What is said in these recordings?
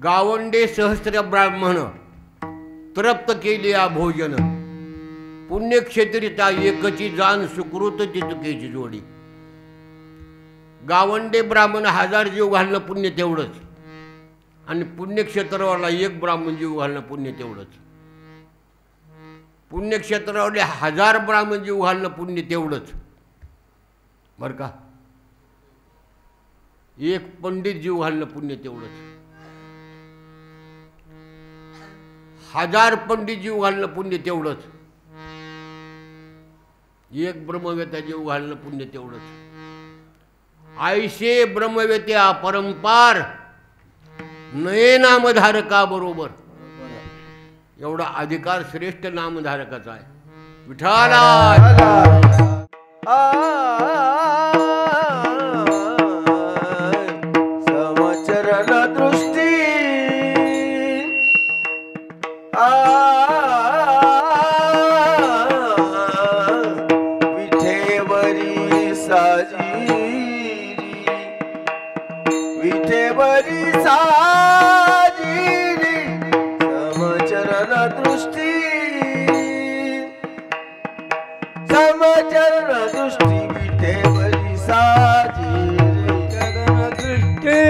गावंडे सहस्त्र ब्राह्मण तृप्त केले भोजन, पुण्यक्षेत्रिता एकची जाण सुकृत चितकेची जोडी. गावंडे ब्राह्मण 1000 जीव घालणं पुण्य तेवढंच, आणि पुण्यक्षेत्रावरला एक ब्राह्मण जीव घालणं पुण्य तेवढंच. पुण्यक्षेत्रावरले 1000 ब्राह्मण जीव घालणं पुण्य तेवढंच बरं का. एक पंडित जीव घालणं पुण्य तेवढंच. 1000 पंडित जीव घालणं पुण्य तेवढंच. एक ब्रह्मवेत्या जीव घालणं पुण्य तेवढंच. ऐसे ब्रह्मवेत्या परंपार नये नामधारका बरोबर एवढा अधिकार श्रेष्ठ नामधारकाचा आहे. विठाला समचरण दृष्टी विठेवरी साजिरी, विठेवरी साजिरी समचरण दृष्टी, समचरण दृष्टी विठेवरी साजिरी चरण दृष्टी.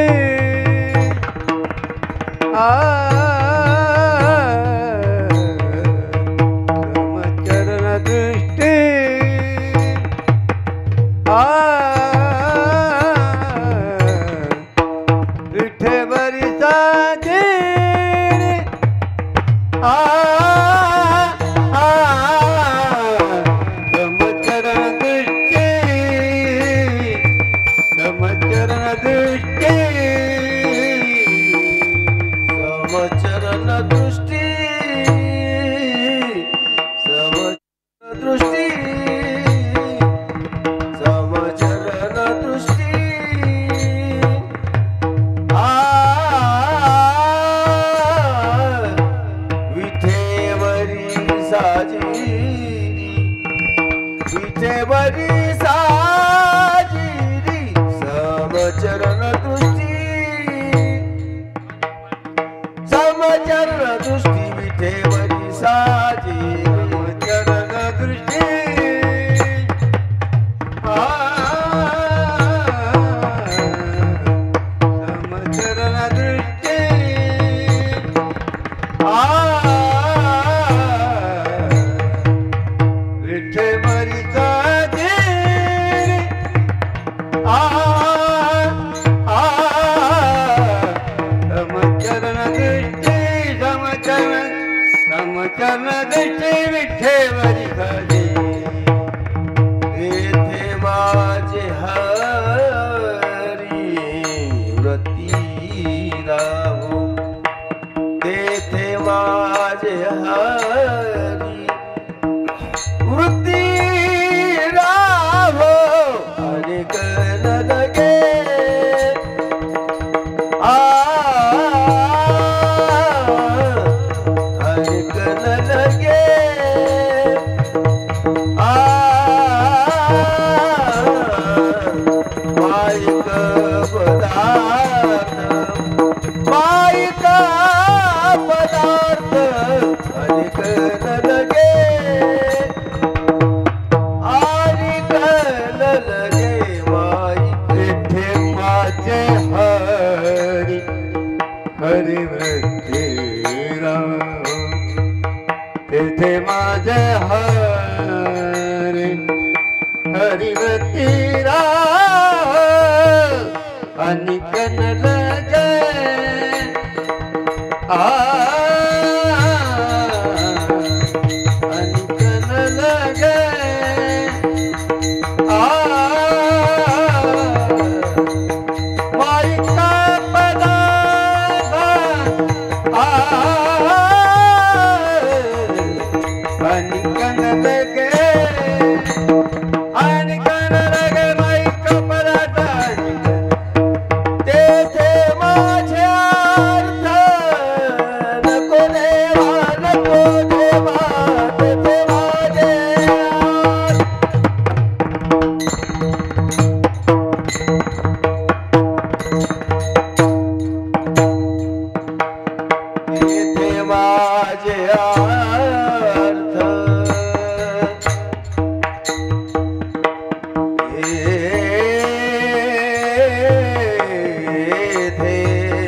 तेथे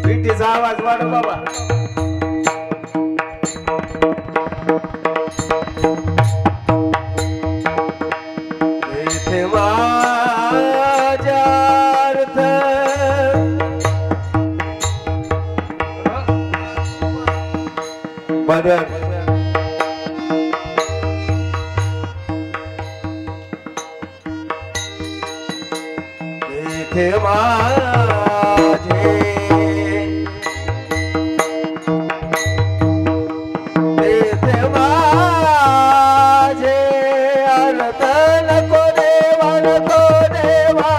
विठीचा आवाज वाढव बाबा. तेथे माझ्या अर्थ बदल तेथे माझे तेथे माझे अर्थ नको देवा नको देवा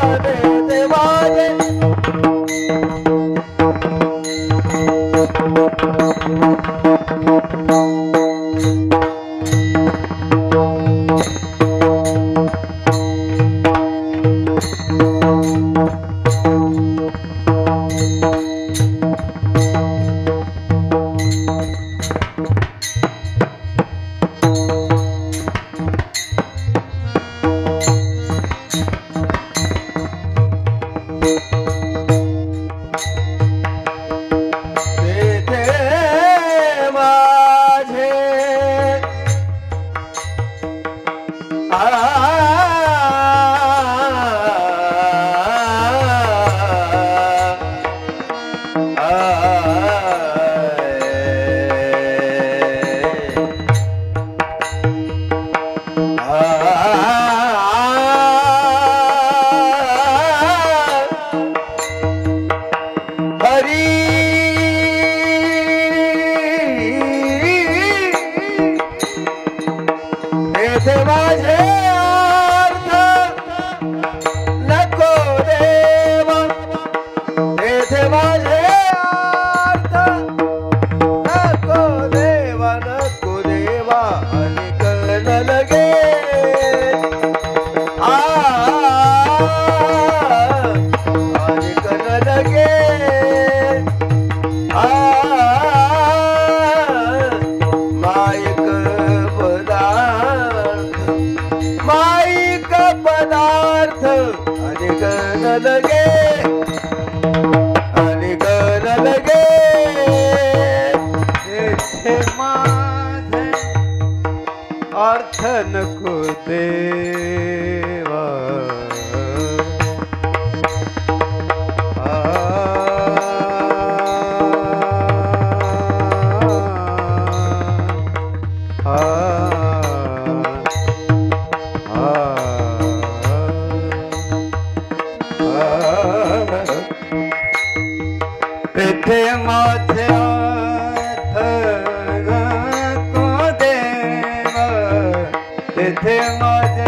तेथे माझे अर्थ नको देवा तेथे माझे तेथे माझे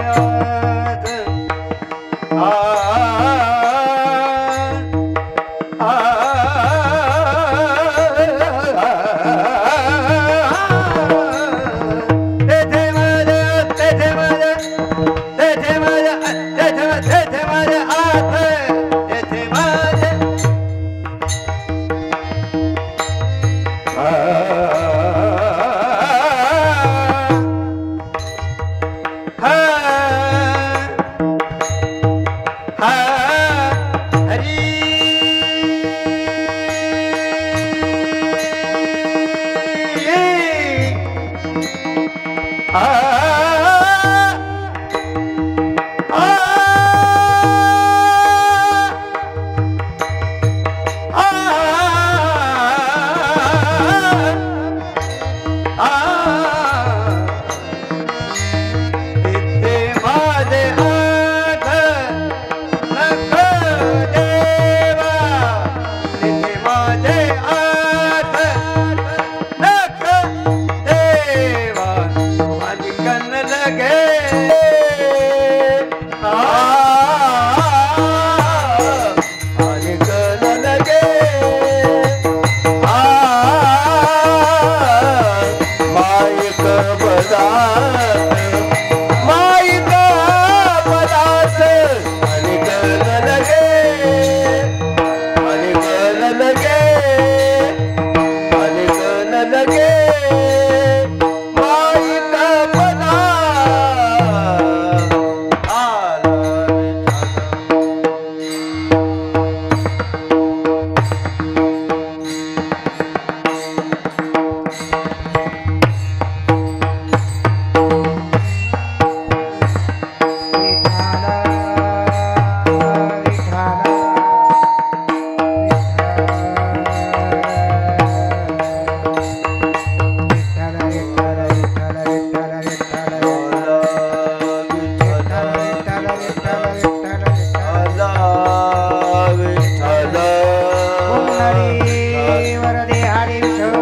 हरी वरदे हरी विठ्ठल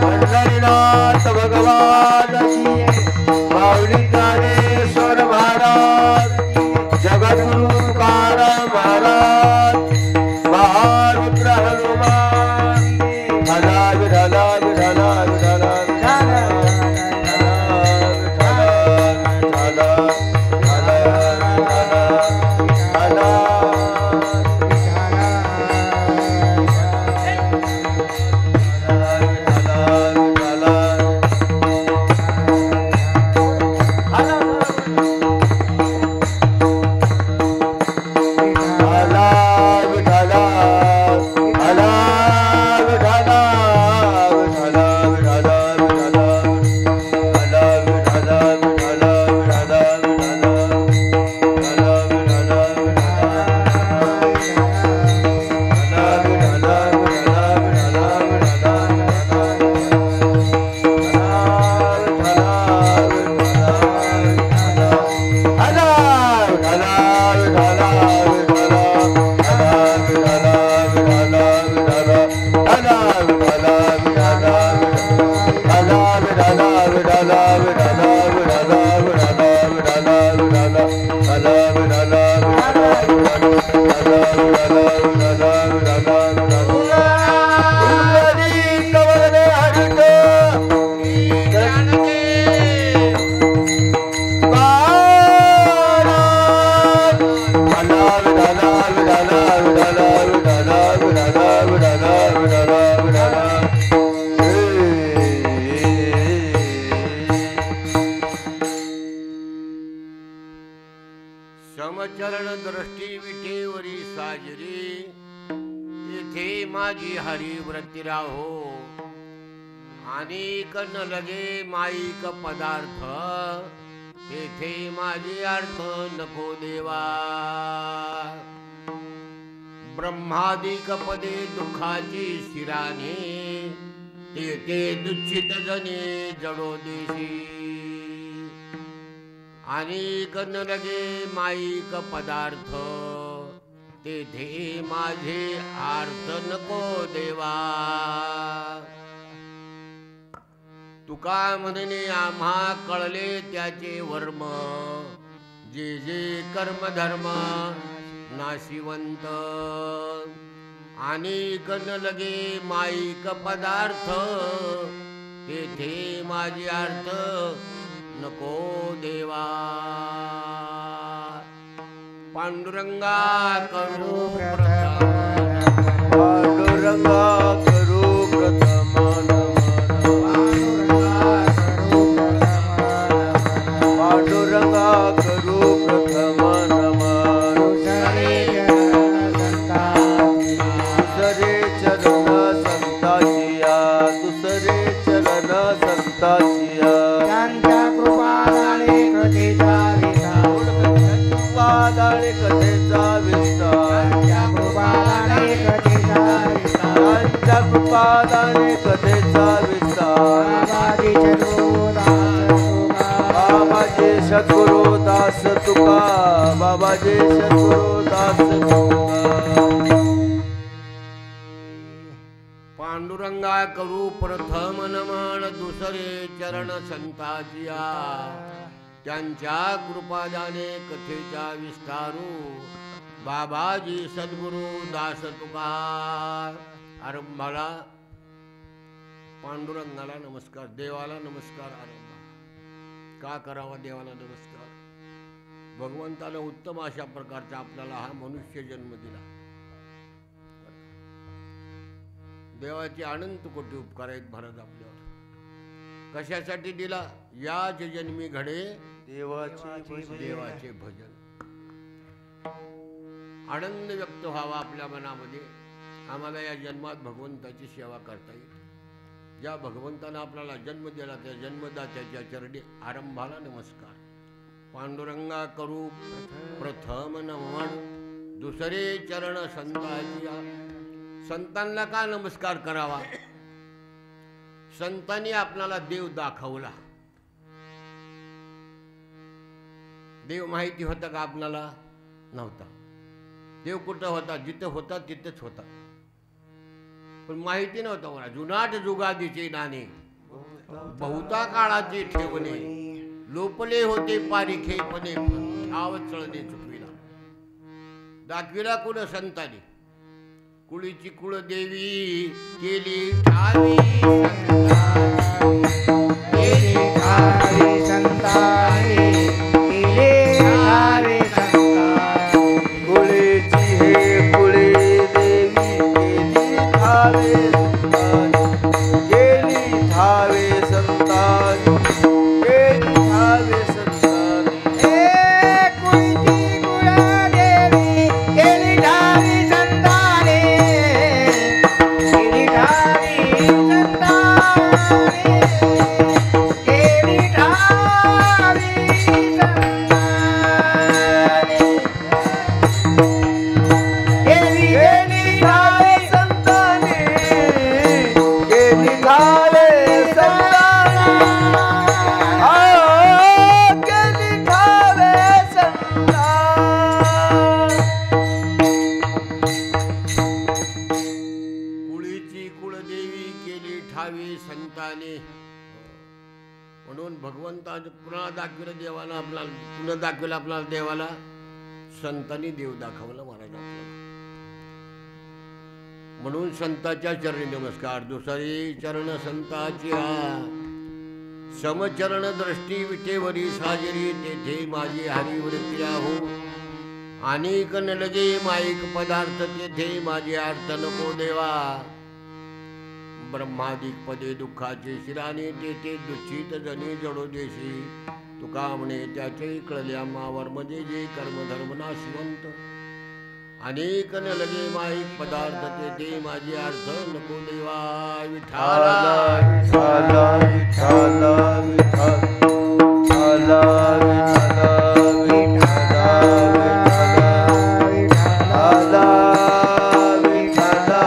पंढरीनाथ भगवान माऊली ज्ञानेश्वर महाराज जगद्गुरु तुकाराम महाराज महारुद्र हनुमान विठला विठला विठला विठला समचरण दृष्टी विठेवरी साजरी तेथे माझी हरिव्रती राहो अनेक न लगे माईक पदार्थ तेथे माझे अर्थ नको देवा ब्रह्मादिक पदे दुःखाची शिराने तेथे दुच्छित जने जडो देशी अनेक न लगे माईक पदार्थ तेथे माझे अर्थ नको देवा तुका म्हणणे आम्हा कळले त्याचे वर्म जे जे कर्म धर्म नाशिवंत अनेक न लगे माईक पदार्थ तेथे माझे अर्थ नको देवा पांडुरंगा करू पांडुरंगा करू प्रथम पांडुरंगा करू प्रथम नमन दुसरे चरण संताचिया दुसरे चरण संताचिया कृपादाने कथेचा विस्तार त्यांच्या कृपादाने कथेचा विस्तार बाबाजी सद्गुरु दास तुका बाबाजी सद्गुरु दास तुका पांडुरंगा करू प्रथम नमन दुसरे चरण संताजिया त्यांच्या कृपादाने कथेचा विस्तारू बाबाजी सद्गुरु दास तुका आरंभाला पांडुरंगाला नमस्कार देवाला नमस्कार आरंभा का करावा देवाला नमस्कार भगवंताने उत्तम अशा प्रकारचा आपल्याला हा मनुष्य जन्म दिला देवाचे अनंत कोटी उपकार आहेत महाराज आपल्यावर कशासाठी दिला याच जन्मी घडे देवाचे भजन आनंद व्यक्त व्हावा आपल्या मनामध्ये आम्हाला या जन्मात भगवंताची सेवा करता येईल ज्या भगवंतानं आपल्याला जन्म दिला त्या जन्मदात्याच्या चरणी आरंभाला नमस्कार पांडुरंगा करू प्रथम नमन दुसरे चरण संतांच्या संतांना का नमस्कार करावा संतांनी आपल्याला देव दाखवला देव माहिती होता का आपणाला? नव्हता. देव कुठं होता? जिथं होता तिथंच होता, पण माहिती नव्हतं मला. जुनाट जुगादीचे नाणे, बहुता काळाचे ठेवणे, लोपले होते पारिखेपणे, ठाव चळणे चुकविला. दाखविला कुण संतांनी, कुळीची कुळदेवी केली ठावी संताने केले ठावे संताने. कुळेची हे कुळे देवी गेली ठावे संतानी, गेली ठावे संतानी, गेली ठावे संतानी. हे कुळची कुळदेवी केली ठावी संताने, केली ठावी संताने, केली ठावी संताने. केली गेली ठावे संतानी, गेली ठावे संतानी, गेली ठावे संतानी. कुळीची कुळदेवी केली ठावी संताने. म्हणून भगवंतानं पुन्हा दाखविलं देवाला आपल्याला, पुन्हा दाखविलं आपल्याला देवाला. संतांनी देव दाखवला महाराज आपल्याला. म्हणून संताच्या चरणी नमस्कार. दुसरी चरण संताची समचरण दृष्टी विटेवरी साजरी, तेथे माझी हरिवृत्ती हो. अनेक न लगे माईक पदार्थ, तेथे माझे अर्थ नको देवा. ब्रह्मादिक पदे दुःखाचे शिराने, तेथे दुःखित जनी जडो देशी. तुका म्हणे त्याचे कळल्या मावर, म्हणजे जे कर्मधर्म नाशिवंत. अनेक न लगे माईक पदार्थ, तेथे माझे अर्थ नको देवा. विठाला विठाला विठाला विठाला विठाला विठाला विठाला विठाला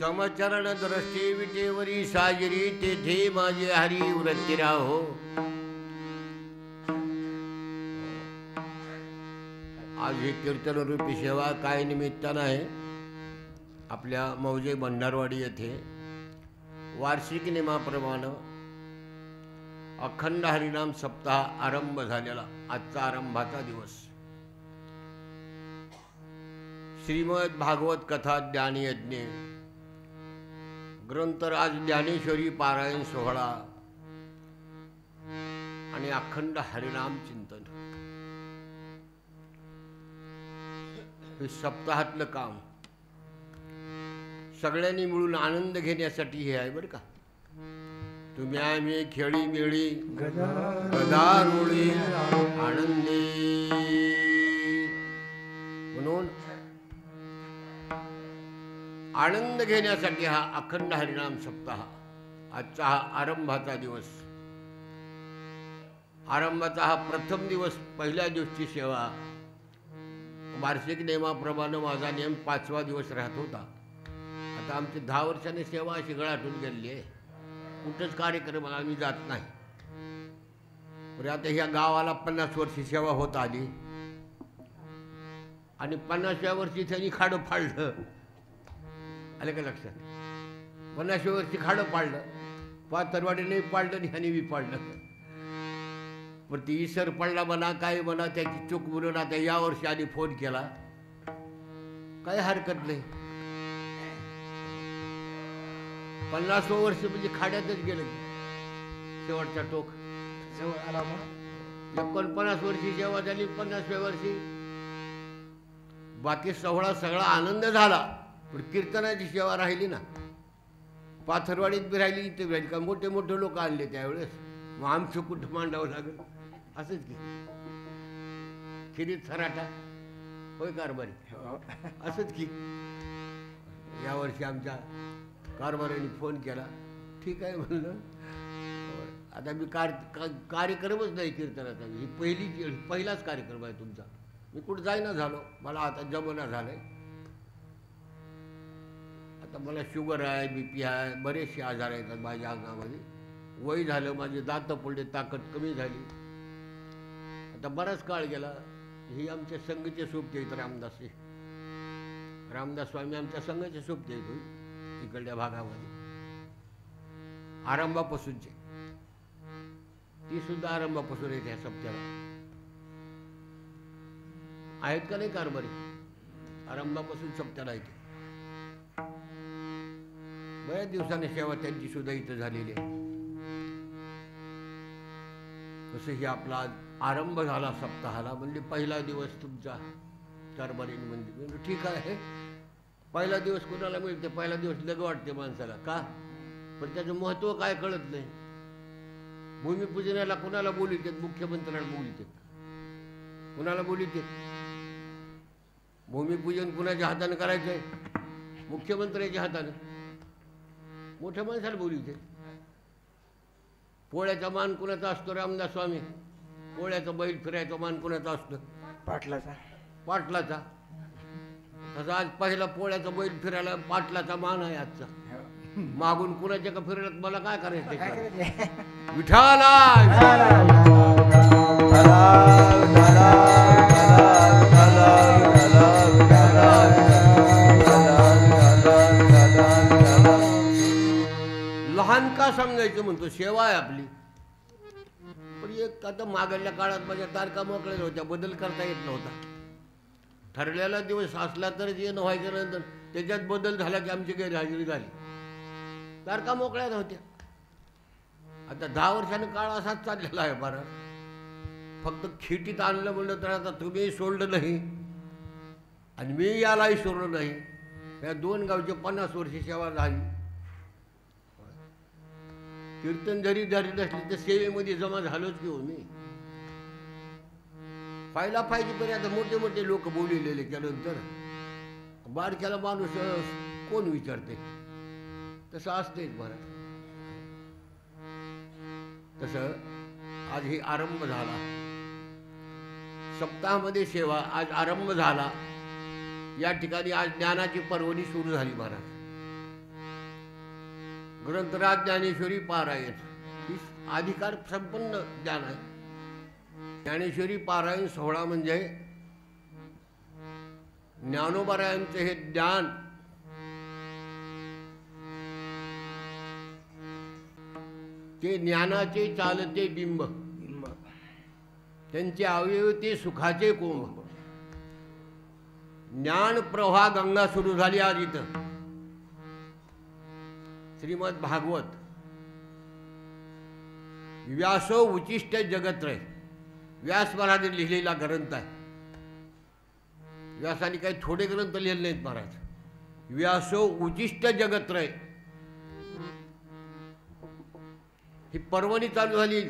समचरण दृष्टी विटेवरी साजरी, तेथे माझे हरी वृत्ती राहो. आज ही कीर्तन रूपी सेवा काय निमित्तानं आहे? आपल्या मौजे भंडारवाडी येथे वार्षिक नियमाप्रमाणे अखंड हरिनाम सप्ताह आरंभ झालेला. आजचा आरंभाचा दिवस. श्रीमद भागवत कथा ज्ञान यज्ञ ग्रंथराज ज्ञानेश्वरी पारायण सोहळा आणि अखंड हरिनाम चिंतन हे सप्ताहातलं काम सगळ्यांनी मिळून आनंद घेण्यासाठी हे आहे बरं का. तुम्ही आम्ही खेळी मिळी गदारोळी आनंदी, म्हणून आनंद घेण्यासाठी हा अखंड हरिनाम सप्ताह. आजचा हा आरंभाचा दिवस. आरंभाचा हा प्रथम दिवस. पहिल्या दिवशी सेवा वार्षिक नियमाप्रमाणे माझा नियम 5वा दिवस राहत होता. आता आमची 10 वर्षांनी सेवा अशी गळाटून गेलेली आहे. कुठंच कार्यक्रमाला आम्ही जात नाही. बरं आता ह्या गावाला 50 वर्षी सेवा होत आली आणि 50व्या वर्षी त्यांनी खाडं पाडलं. आलं का लक्षात? 50व्या वर्षी खाडं पाडलं, पाथरवाडीने पाडलं आणि ह्याने बी पाडलं. पण ती इसर पडला म्हणा काय म्हणा, त्याची चूक म्हणून आता या वर्षी आधी फोन केला, काही हरकत नाही. 50वं वर्ष म्हणजे खाड्यातच गेलं शेवटचा टोक. जवळ आला मग 49 वर्षी जेव्हा झाली, 50व्या वर्षी बाकी सोहळा सगळा आनंद झाला, पण कीर्तनाची सेवा राहिली ना. पाथरवाडीत बी राहिली, इथे बी राहिली. का मोठे मोठे लोक आणले त्यावेळेस, मग आमचं कुठं मांडावं लागेल. असंच की खिरीत सराटा होय कारभारी, असंच की. यावर्षी आमच्या कारभाऱ्याने फोन केला, ठीक आहे म्हणलं. आता मी कार्यक्रमच नाही कीर्तनाचा, ही पहिलाच कार्यक्रम आहे तुमचा. मी कुठं जाईना झालो, मला आता जमना झालंय. आता मला शुगर आहे, BP आहे, बरेचसे आजार आहेत माझ्या अंगामध्ये. वय झालं, माझे दात पडले, ताकद कमी झाली. आता बराच काळ गेला. ही आमच्या संघाचे सोबते आहेत रामदास स्वामी आमच्या संघाचे सोबते आहेत इकडल्या भागामध्ये, आरंभापासूनचे. ती सुद्धा आरंभापासून येते सप्त्याला. आहेत का नाही कारभारी? आरंभापासून सप्त्याला येते. बऱ्याच दिवसाने सेवा त्यांची सुद्धा इथं झालेली आहे. कसं ही आपला आरंभ झाला सप्ताहाला, म्हणजे पहिला दिवस तुमचा कारभारी म्हणजे ठीक आहे. पहिला दिवस कोणाला मिळते? पहिला दिवस लग वाटते माणसाला, का? पण त्याचं महत्त्व काय कळत नाही. भूमिपूजनाला कोणाला बोलवतात? मुख्यमंत्र्याला बोलवतात. कोणाला बोलवतात? भूमिपूजन कुणाच्या हाताने करायचंय? मुख्यमंत्र्याच्या हाताने. मोठ्या माणसाला बोलवतात. पोळ्याचा मान कुणाचा असतो? रामदास स्वामी. पोळ्याचा बैल फिरायचा मान कुणाचा असतो? पाटलाचा. पाटलाचा. तसा आज पहिला पोळ्याचा बैल फिरायला पाटलाचा मान आहे आजचा. मागून कुणाच्या का फिरत मला काय करायचं? विठाला लहान का सांगायचं म्हणतो, सेवा आहे आपली. पण एक आता मागल्या काळात माझ्या तारखा मोकळ्या होत्या, बदल करता येत नव्हता. ठरलेला दिवस असला तरच येणं व्हायचं, नंतर त्याच्यात बदल झाला की आमची गैरहजेरी झाली. तारखा मोकळ्या नव्हत्या. आता 10 वर्षांनी काळ असाच चाललेला आहे. बरं फक्त खिटीत आणलं म्हणलं तर आता तुम्ही सोडलं नाही आणि मी यालाही सोडलं नाही. या 2 गावची 50 वर्षी सेवा झाली. कीर्तन जरी झाली नसली तर सेवेमध्ये जमा झालोच की हो मी. पाहिला पाहिजे. पण आता मोठे मोठे लोक बोललेले त्यानंतर बारक्याला माणूस कोण विचारते? तसं असतेच महाराज. तसं आज हे आरंभ झाला, सप्ताहामध्ये सेवा आज आरंभ झाला. या ठिकाणी आज ज्ञानाची पर्वणी सुरू झाली महाराज. ग्रंथराज ज्ञानेश्वरी पारायण ही अधिकार संपन्न ज्ञान आहे. ज्ञानेश्वरी पारायण सोहळा म्हणजे ज्ञानोबारायांचं हे ज्ञान ते ज्ञानाचे चालते बिंब, त्यांचे अवयव ते सुखाचे कोंब. ज्ञान प्रवाह गंगा सुरू झाली आज इथं. श्रीमद भागवत व्यासो उचिष्ट जगत्रय, व्यास महाराजांनी लिहिलेला ग्रंथ आहे. व्यासाने काही थोडे ग्रंथ लिहिले नाहीत महाराज. व्यासो उचिष्ट जगत्रय ही पर्वणी चालू झाली.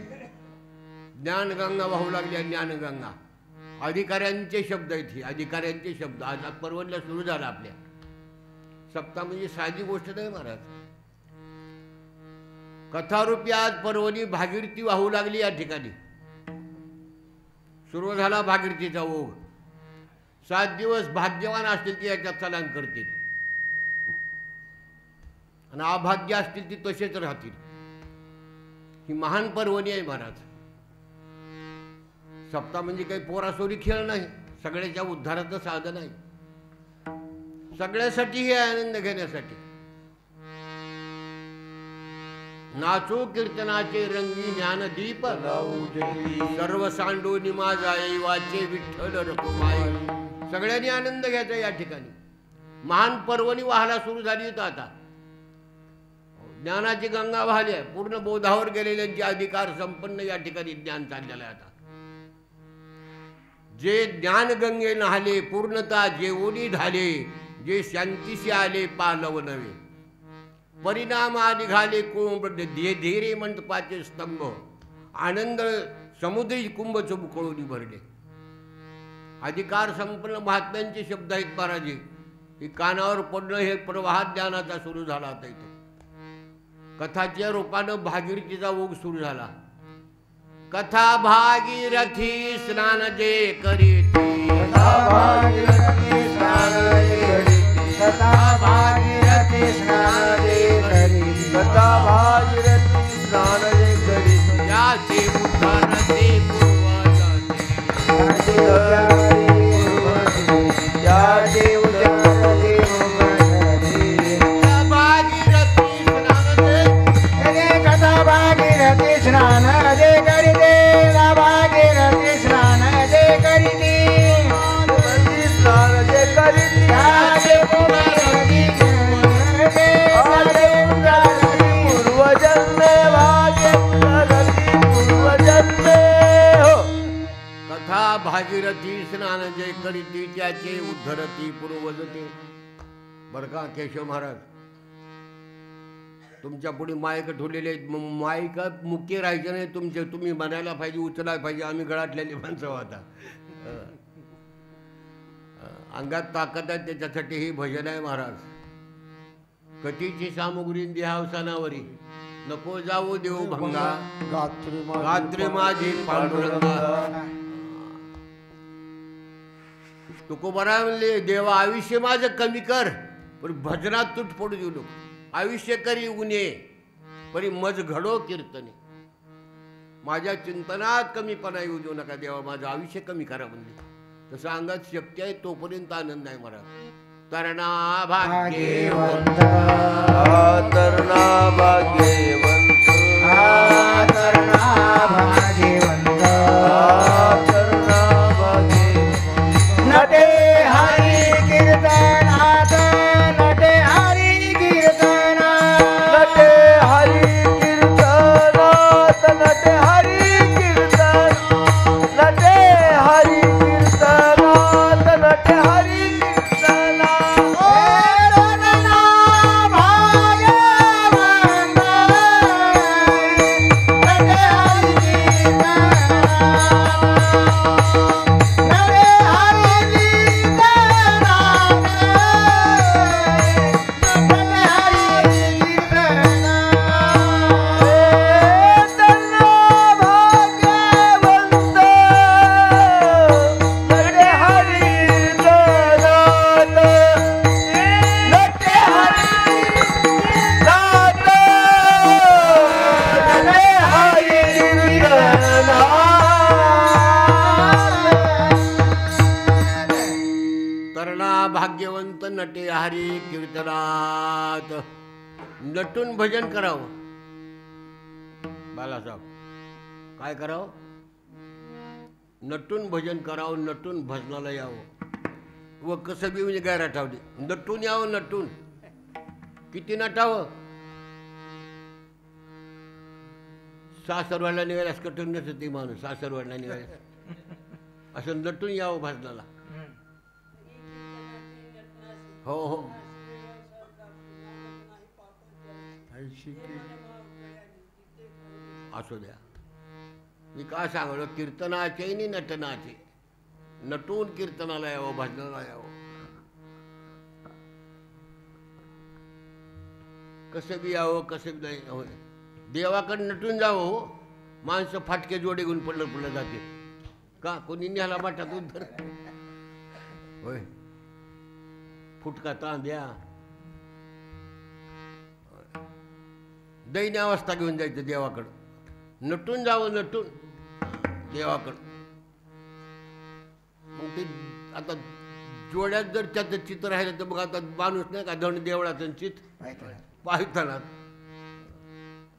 ज्ञानगंगा वाहू लागली. ज्ञानगंगा अधिकाऱ्यांचे शब्द आहेत. ही अधिकाऱ्यांचे शब्द आज पर्वणीला सुरू झाला. आपल्या सप्ताह म्हणजे साधी गोष्ट नाही महाराज. कथारूपी आज पर्वणी भागीरथी वाहू लागली. या ठिकाणी सुरू झाला भागीरथीचा ओघ. 7 दिवस भाग्यवान असतील ते याच्यात स्नान करतील आणि अभाग्य असतील ती तसेच राहतील. ही महान पर्वणी आहे महाराज. सप्ताह म्हणजे काही पोरासोरी खेळ नाही, सगळ्याच्या उद्धाराचं साधन आहे, सगळ्यासाठी हे आनंद घेण्यासाठी. नाचो कीर्तनाचे रंगी ज्ञानदीप सर्व सांडोनी माझा वाचे विठ्ठल रखुमाई. सगळ्यांनी आनंद घ्यायचा या ठिकाणी. महान पर्वणी वाहाला सुरू झाली होती. आता ज्ञानाची गंगा वाहली आहे. पूर्ण बोधावर गेलेल्यांचे अधिकार संपन्न या ठिकाणी ज्ञान चाललेलं आहे. आता जे ज्ञान गंगे नहाले पूर्णता जे ओढी झाले, जे शांतीशी आले पालव नवे, परिणाम निघाले कुंभ धीरे मंडपाचे स्तंभ, आनंद समुद्री कुंभ चुबकळून भरले. अधिकार संपन्न महात्म्यांचे शब्द आहेत महाराजी. ही कानावर पडणं हे प्रवाहात ज्ञानाचा सुरू झाला. आता इथं कथाच्या रूपानं भागीरथीचा ओघ सुरू झाला. कथा भागीरथी स्नान जे करीती, कथा भागीरथी स्नान जे करीती, कथा भागीरथी स्नान जे करीती, कथा भागीरथी स्नान जे करीती. याचे उद्धार ते पूर्वजाचे, याचे उद्धार ते पूर्वजाचे. भागीरथी स्नान जे कथा भागीरथी स्नान जे करीते, भागीरथी स्नान जे करीते, स्नान जे करीती, याचे पूर्वजन्मे, पूर्वजन्मे भाग्य उद्धारती पूर्वजन्मे. हो. कथा भागीरथी स्नान जे करीती त्याचे उद्धरती पूर्वजते. बरं का केशव महाराज, तुमच्या पुढे मायक ठेवलेले आहेत. मायक मुख्य राहायचं नाही तुमचे, तुम्ही म्हणायला पाहिजे, उचलायला पाहिजे. आम्ही गळाटलेली माणसं आता. अंगात ताकद आहे त्याच्यासाठी हे भजन आहे महाराज. कथीची सामुग्री देहावसानावरी, नको जाऊ देऊ भंगा, गात्री माझी पांडुरंगा. तुकोबारा म्हणले, देवा आयुष्य माझं कमी कर, पण भजनात तूट पडू देऊ नको. आयुष्य करी उन्हे परी मज घडो कीर्तने. माझ्या चिंतनात कमीपणा येऊ देऊ नका देवा, माझं आयुष्य कमी करा म्हणले. तसं अंगात शक्ती आहे तोपर्यंत आनंद आहे मला. तरणा भाग्यवंत, तरणा भाग्यवंत, तरणा भाग्यवंत, तरणा भाग्यवंत. नटे हरी कीर्तनात, नटे हरी कीर्तनात, नटे हरी कीर्तनात, नटे हरी कीर्तनात, नटे हरी कीर्तनात, नटे हरी कीर्तनात. तरणा भाग्यवंत, नटे हरी कीर्तनात, नटे हरी कीर्तनात, नटे हरी कीर्तनात. तरणा भाग्यवंत, नटे हरी कीर्तनात, नटे हरी कीर्तनात, नटे हरी कीर्तनात. तरणा भाग्यवंत नटे हरी कीर्तनात. नटून भजन करावं. बालासाहेब काय करावं? नटून भजन करावं, नटून भजनाला यावं. व कसं बी म्हणजे काय राठावली, नटून यावं. नटून किती नटावं? सासरवाडला निघाल्यास कठीण नसतं ती माणूस. सासरवाडला निघाल्यास असं नटून यावं भजनाला. हो हो, असू द्या. मी काय सांगलो, कीर्तनाचे आणि नटनाचे. नटून कीर्तनाला यावं, भजनाला यावं. कसं बी यावं, कसं बी नाही होय. देवाकडे नटून जावं. हो, माणसं फाटके जोडे घेऊन पडलं जाते का? कोणी न्याला माठात उद्धर होय. फुटका तांब्या दैन्य अवस्था घेऊन जायचं देवाकडं. नटून जावं, नटून देवाकडं. मग ते आता जोड्यात जर त्याचं चित्र राहिलं तर मग आता माणूस नाही का धन देवळाचं चित पाहताना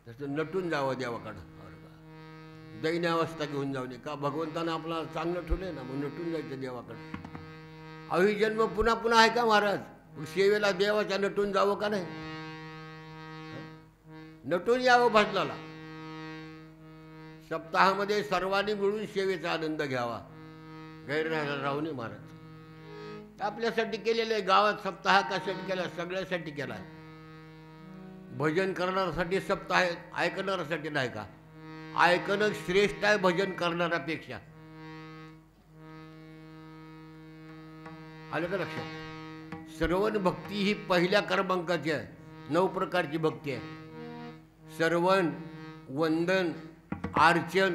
तसं नटून जावं देवाकडं दैन्य अवस्था घेऊन जाऊ नये का भगवंतानं आपला चांगलं ठेवलंय ना मग नटून जायचं देवाकडं अहो जन्म पुन्हा पुन्हा आहे का महाराज मग सेवेला देवाच्या नटून जावं का नाही नटून यावं भजनाला सप्ताहामध्ये सर्वांनी मिळून सेवेचा आनंद घ्यावा गैर राहू नये महाराज आपल्यासाठी केलेलं आहे गावात सप्ताह कशासाठी केला सगळ्यासाठी केला आहे भजन करणाऱ्यासाठी सप्ताह आहे ऐकणाऱ्यासाठी नाही का ऐकणं श्रेष्ठ आहे भजन करणाऱ्यापेक्षा आलं का लक्षात श्रवण भक्ती ही पहिल्या क्रमांकाची आहे 9 प्रकारची भक्ती आहे श्रवण वंदन अर्चन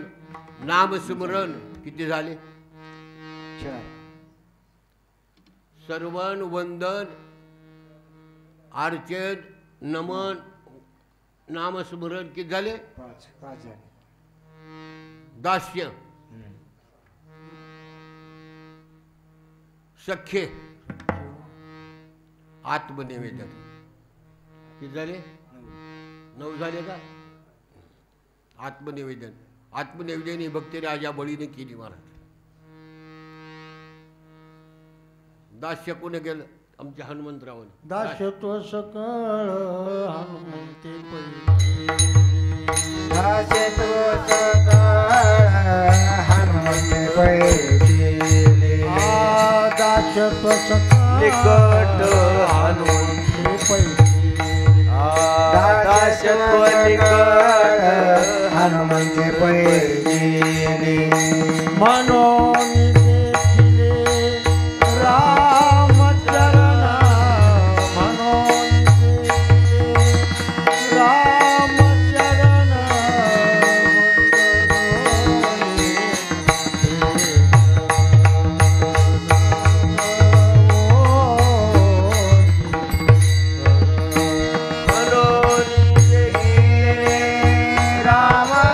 नामस्मरण किती झाले 4 श्रवण वंदन अर्चन नमन नामस्मरण किती झाले 5 झाले दास्य सख्य आत्मनिवेदन किती झाले 9 झाले का आत्मनिवेदन आत्मनिवेदन ही भक्ती राजा बळीने केली महाराज दास्य कोणी केलं आमच्या हनुमंतरावाने दास्यत्व सकळ हनुमंते दास्यत्व सकळ हनुमंते पैले दास्यत्व सकळ निकट हनुमंते दास्यत्व निकट हनुमंते पैले मनोनी देखिले रामचरण मनोनी देखिले रामचरण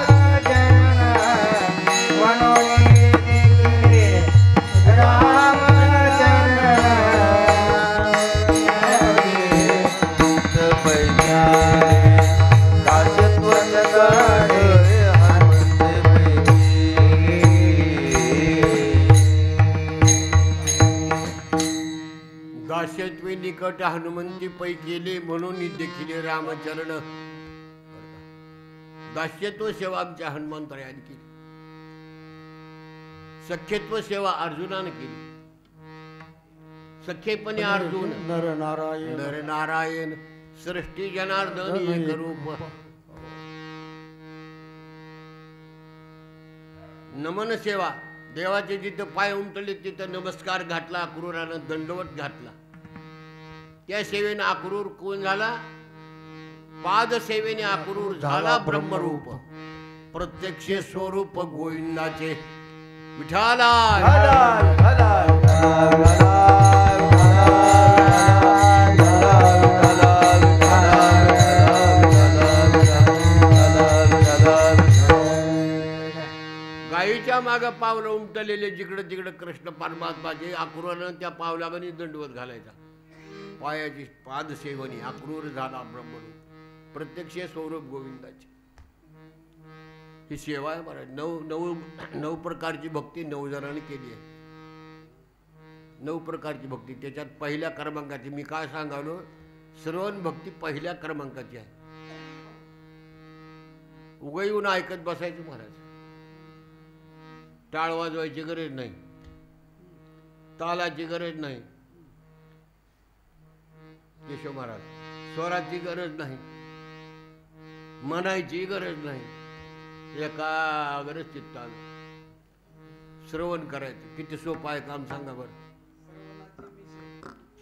दास्यत्वे निकट हनुमंती पै केले म्हणून देखील रामचरण दास्यत्व सेवा आमच्या हनुमंतरायाने केली सख्यत्व सेवा अर्जुनाने केली सख्यपणे अर्जुन नर नारायण सृष्टी जनार्दन एक रूप नमन सेवा देवाचे जिथं पाय उमटले तिथं नमस्कार घातला अक्रूरानं दंडवत घातला त्या सेवेने अक्रूर कोण झाला पाद सेवेने अक्रूर झाला ब्रह्मरूप प्रत्यक्ष स्वरूप गोविंदाचे विठाला गायीच्या मागे पावलं उमटलेले जिकडं तिकडं कृष्ण परमात्माचे अक्रूरानं त्या पावलामध्ये दंडवत घालायचा पायाची पादसेवनी अक्रूर झाला ब्रह्मरूप प्रत्यक्ष स्वरूप गोविंदाची ही सेवा आहे महाराज 9 प्रकारची भक्ती 9 जणांनी केली आहे 9 प्रकारची भक्ती त्याच्यात पहिल्या क्रमांकाची मी काय सांगालो श्रवण भक्ती पहिल्या क्रमांकाची आहे उगा येऊन ऐकत बसायचं महाराज टाळ वाजवायची गरज नाही तालाची गरज नाही केशव महाराज स्वराची गरज नाही म्हणायची गरज नाही एकाग्रच चित्तानं श्रवण करायचं किती सोपं आहे काम सांगा बरं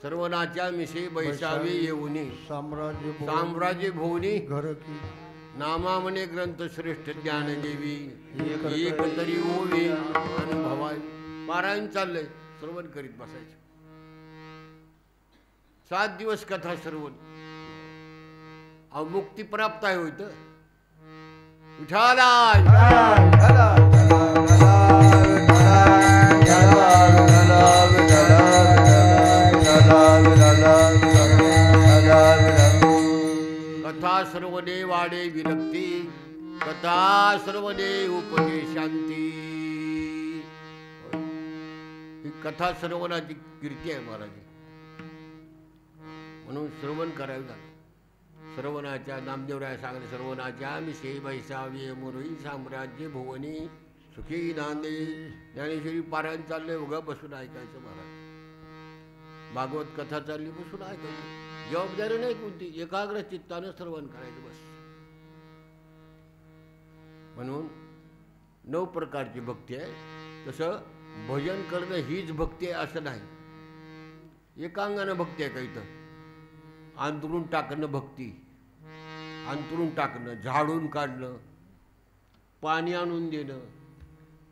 सर्वनाच्या मिशी बैसावी येऊनी साम्राज्य भोवनी घर की नामा म्हणे ग्रंथ श्रेष्ठ ज्ञानदेवी एक तरी ओवी अनुभवाय पारायण चाललंय श्रवण करीत बसायचं 7 दिवस कथा श्रवण अहो मुक्ती प्राप्त आहे होत विठाला वाडे विरक्ती कथा सर्वने उपजे शांती. ही कथा श्रवणाची कीर्ती आहे महाराज. म्हणून श्रवण करावे लागेल. श्रवणाच्या नामदेवराय सांगणे श्रवणाच्या मिसे बैसावी मुरई साम्राज्य भुवनी सुखी नांदे. ज्ञानेश्वरी पारायण चाललंय उगा बसून ऐकायचं महाराज. भागवत कथा चालली बसून ऐकायची. जबाबदारी नाही कोणती, एकाग्र चित्तानं श्रवण करायचं बस. म्हणून 9 प्रकारची भक्ती आहे. तसं भजन करणं हीच भक्ती आहे असं नाही. एकांगानं भक्ती आहे. काही तर अंतरून टाकणं भक्ती, अंतरून टाकणं, झाडून काढणं, पाणी आणून देणं,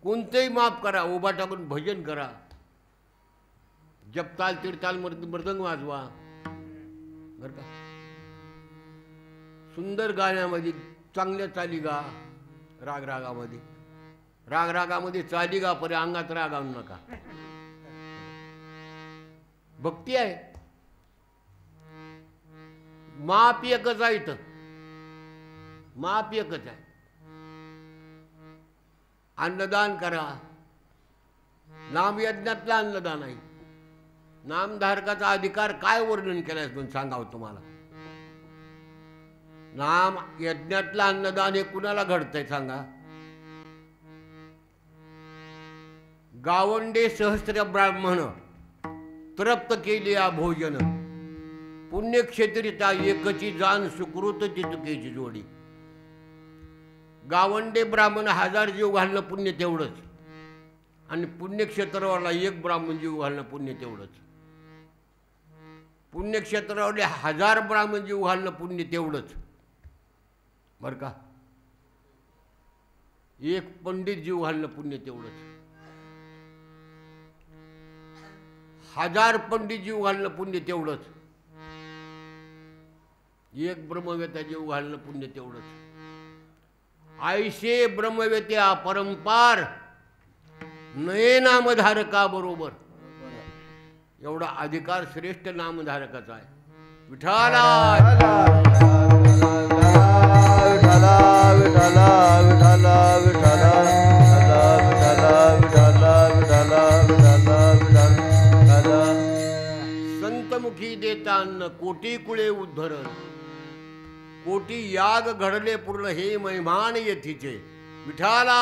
कोणतंही माफ करा, उभा टाकून भजन करा. जपताल तीरताल मृदंग वाजवा बरं का. सुंदर गाण्यामध्ये चांगल्या चाली गा. रागामध्ये रागामध्ये चाली गा, परे अंगात राग आणू नका. भक्ती आहे. माप एकच आहे. इथं माप एकच आहे. अन्नदान करा. नामयज्ञातलं अन्नदान आहे. नामधारकाचा अधिकार काय वर्णन केलाय म्हणून सांगावं तुम्हाला. नाम यज्ञातलं अन्नदान हे कुणाला घडतंय सांगा. गावंडे सहस्त्र ब्राह्मण तृप्त केली या भोजन. पुण्यक्षेत्रिता एकची जाण सुकृत चितकेची जोडी. गावंडे ब्राह्मण 1000 जीव घालणं पुण्य तेवढंच. आणि पुण्यक्षेत्रावरला 1 ब्राह्मण जीव घालणं पुण्य तेवढंच. पुण्यक्षेत्रावरले 1000 ब्राह्मण जीव घालणं पुण्य तेवढंच बरं का. 1 पंडित जीव घालणं पुण्य तेवढंच. 1000 पंडित जीव घालणं पुण्य तेवढंच. 1 ब्रह्मवेत्या जीव घालणं पुण्य तेवढंच. आयशे ब्रह्मवेत्या परंपार नये नामधारका बरोबर. एवढा अधिकार श्रेष्ठ नामधारकाचा आहे. विठाला संतमुखी देतान कोटी कुळे उद्धरण. कोटी याग घडले पूर्ण हे महिमान येथीचे. विठाला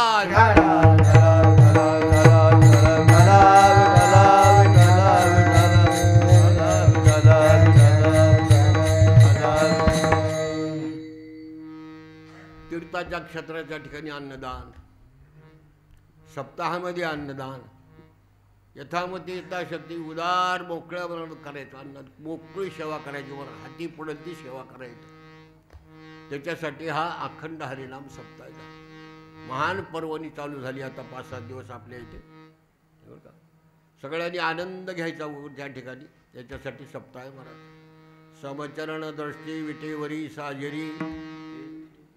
तीर्थाच्या क्षेत्राच्या ठिकाणी अन्नदान. सप्ताहामध्ये अन्नदान. यथामती यथाशक्ती उदार मोकळ्या करायचं. अन्न मोकळी सेवा करायची. वर हाती पडेल ती सेवा करायची. त्याच्यासाठी हा अखंड हरिनाम सप्ताह महान पर्वणी चालू झाली आता 5-7 दिवस आपल्या इथे बरं का. सगळ्यांनी आनंद घ्यायचा त्या ठिकाणी. त्याच्यासाठी सप्ताह महाराज. समचरण दृष्टी विटेवरी साजरी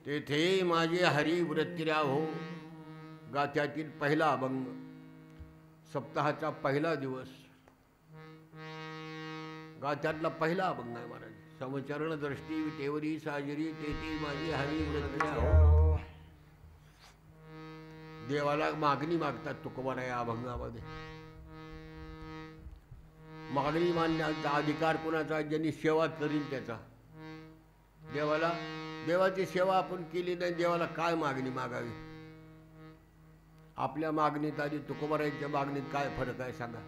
तेथे माझे हरी वृत्तिरा हो. गाथ्यातील पहिला अभंग. सप्ताहाचा पहिला दिवस गाथ्यातला पहिला अभंग आहे महाराज. समचरण दृष्टी विटेवरी साजरी तेथे माझी हरी वृत्तिरा हो. देवाला मागणी मागतात तुकोबारा या अभंगामध्ये. मागणी मानण्याचा अधिकार कोणाचा. ज्यांनी सेवा करील त्याचा. देवाला देवाची सेवा आपण केली नाही. देवाला काय मागणी मागावी. आपल्या मागणीत आणि तुकोबाराच्या मागणीत काय फरक आहे सांगा.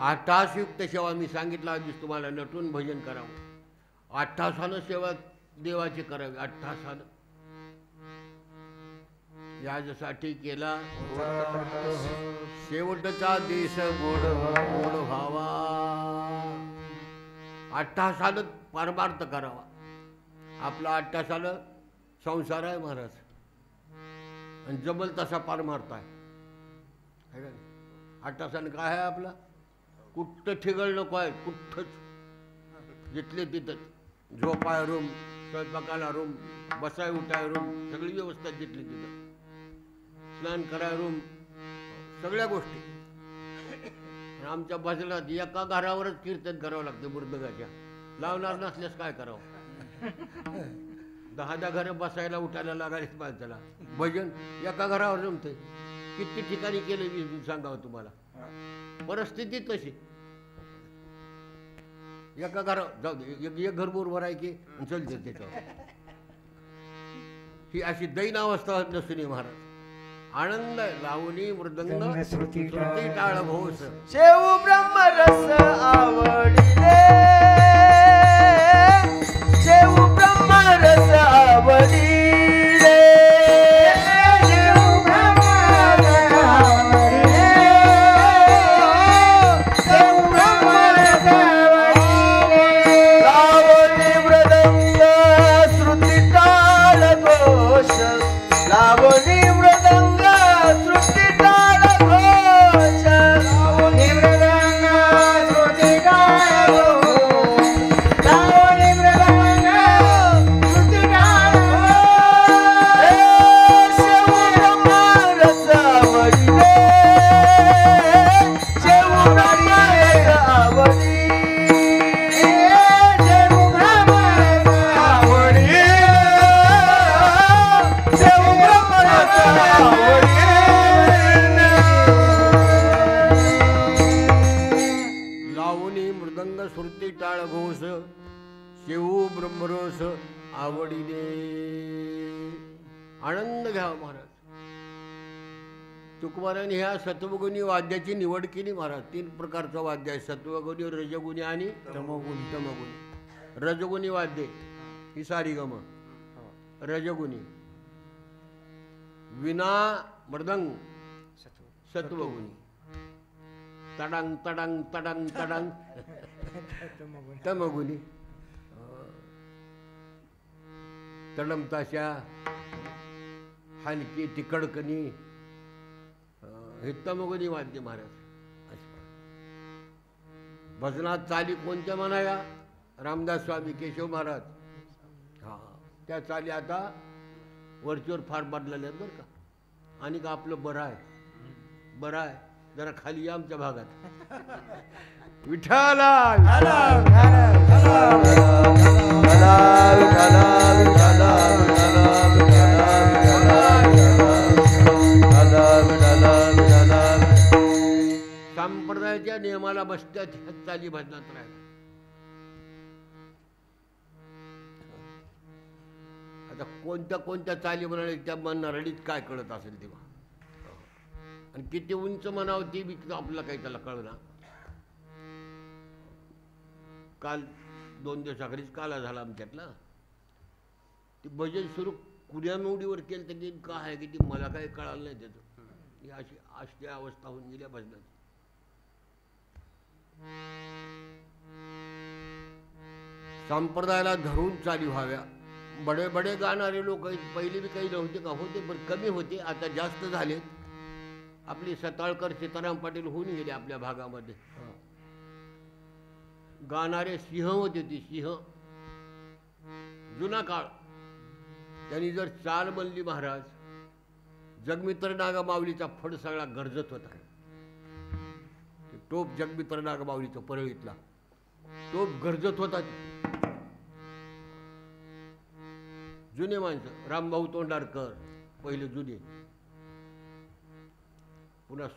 8 तासयुक्त सेवा मी सांगितलं आधीच तुम्हाला. नटून भजन करावं. 8 तासानं सेवा देवाची करावी. 8 तासानं. यासाठी केला शेवटचा देश गोड गोड व्हावा. 8 तासानं परमार्थ करावा. आपला 8 तासानं संसार आहे महाराज. आणि जमल तसा परमार्थ आहे. 8 तासानं काय आहे आपला. कुठं ठिगळ नको आहे. कुठंच जिथले तिथं. झोपाय रूम, स्वयंपाकाला रूम, बसाय उठाय रूम, सगळी व्यवस्था जिथली तिथं. स्नान कराय रूम, सगळ्या गोष्टी. आमच्या भजनात एका घरावरच कीर्तन करावं लागतं. मृदंगाच्या लावणार नसल्यास काय करावं. 10 घरं बसायला उठायला लागायच माणसाला. भजन एका घरावर जमतंय. किती ठिकाणी केलं मी सांगावं तुम्हाला. परिस्थिती तशी. एका घरावर जाऊ दे, एक घर बरोबर आहे की चलते त्याच्यावर. ही अशी दैन अवस्था नसून महाराज. आनंद आहे. लावणी मृदंग श्रुती टाळ घोष. शेव ब्रह्मरस आवडिले, शेव ब्रह्मरस आवडिले, शेव ब्रह्मरस आवडिले, शेव ब्रह्मरस आवडिले. लावणी मृदंग श्रुती टाळ घोष, लावणी मृदंग श्रुती टाळ घोष, लावणी मृदंग श्रुती टाळ घोष, लावणी मृदंग श्रुती टाळ घोष. शेव ब्रह्मरस आवडिले, शेव ब्रह्मरस आवडिले, शेव ब्रह्मरस आवडिले, शेव ब्रह्मरस आवडिले. लावणी मृदंग श्रुती टाळ घोष, शेवू ब्रह्मरस आवडीने. आनंद घ्यावा महाराज. तुकोबाराने ह्या सत्वगुणी वाद्याची निवड केली महाराज. 3 प्रकारचं वाद्य आहे. सत्वगुणी, रजगुणी आणि तमगुणी. रजगुणी वाद्य ही सारीगम. रजगुणी विना मृदंग सत्वगुणी. तडांग तडांग तडांग तडांग तमगुणी. तडमताशा हलकी तिकडकणी हे तमगुणी वाद्य महाराज. भजनात चाली कोणत्या म्हणाया? रामदास स्वामी, केशव महाराज. हा, त्या चाली आता वरचीवर फार बदलल्या आहेत बरं का. आणि का आपलं बरं आहे, बरं आहे. जरा खाली या आमच्या भागात. विठाला संप्रदायाच्या नियमाला बसत्यात ह्या चाली भजनात राहिला. आता कोणत्या कोणत्या चाली म्हणाले त्या मन रडीत काय कळत असेल तेव्हा. आणि किती उंच म्हणावं ते बी आपल्याला काही त्याला कळना. काल 2 दिवसाखालीच काला झाला आमच्यातला. ते भजन सुरू कुण्या मोडीवर केलं तर ते काय आहे की ती मला काही कळालं नाही त्याचं. ही अशी अशी अवस्था होऊन गेल्या भजनाची. संप्रदायाला धरून चाली व्हाव्या. बडे बडे गाणारे लोक पहिले बी काही नव्हते का? होते पण कमी होते. आता जास्त झाले. आपली सताळकर, सीताराम पाटील होऊन गेले आपल्या भागामध्ये. गाणारे सिंह होते. ती सिंह जुना काळ. त्यांनी जर चाल बनली महाराज, जगमित्र नागमावलीचा फड सगळा गरजत होता. टोप जगमित्र नागमावलीचा परळीतला टोप गरजत होता. जुने माणसं, रामभाऊ तोंडारकर पहिले जुने, पुन्हा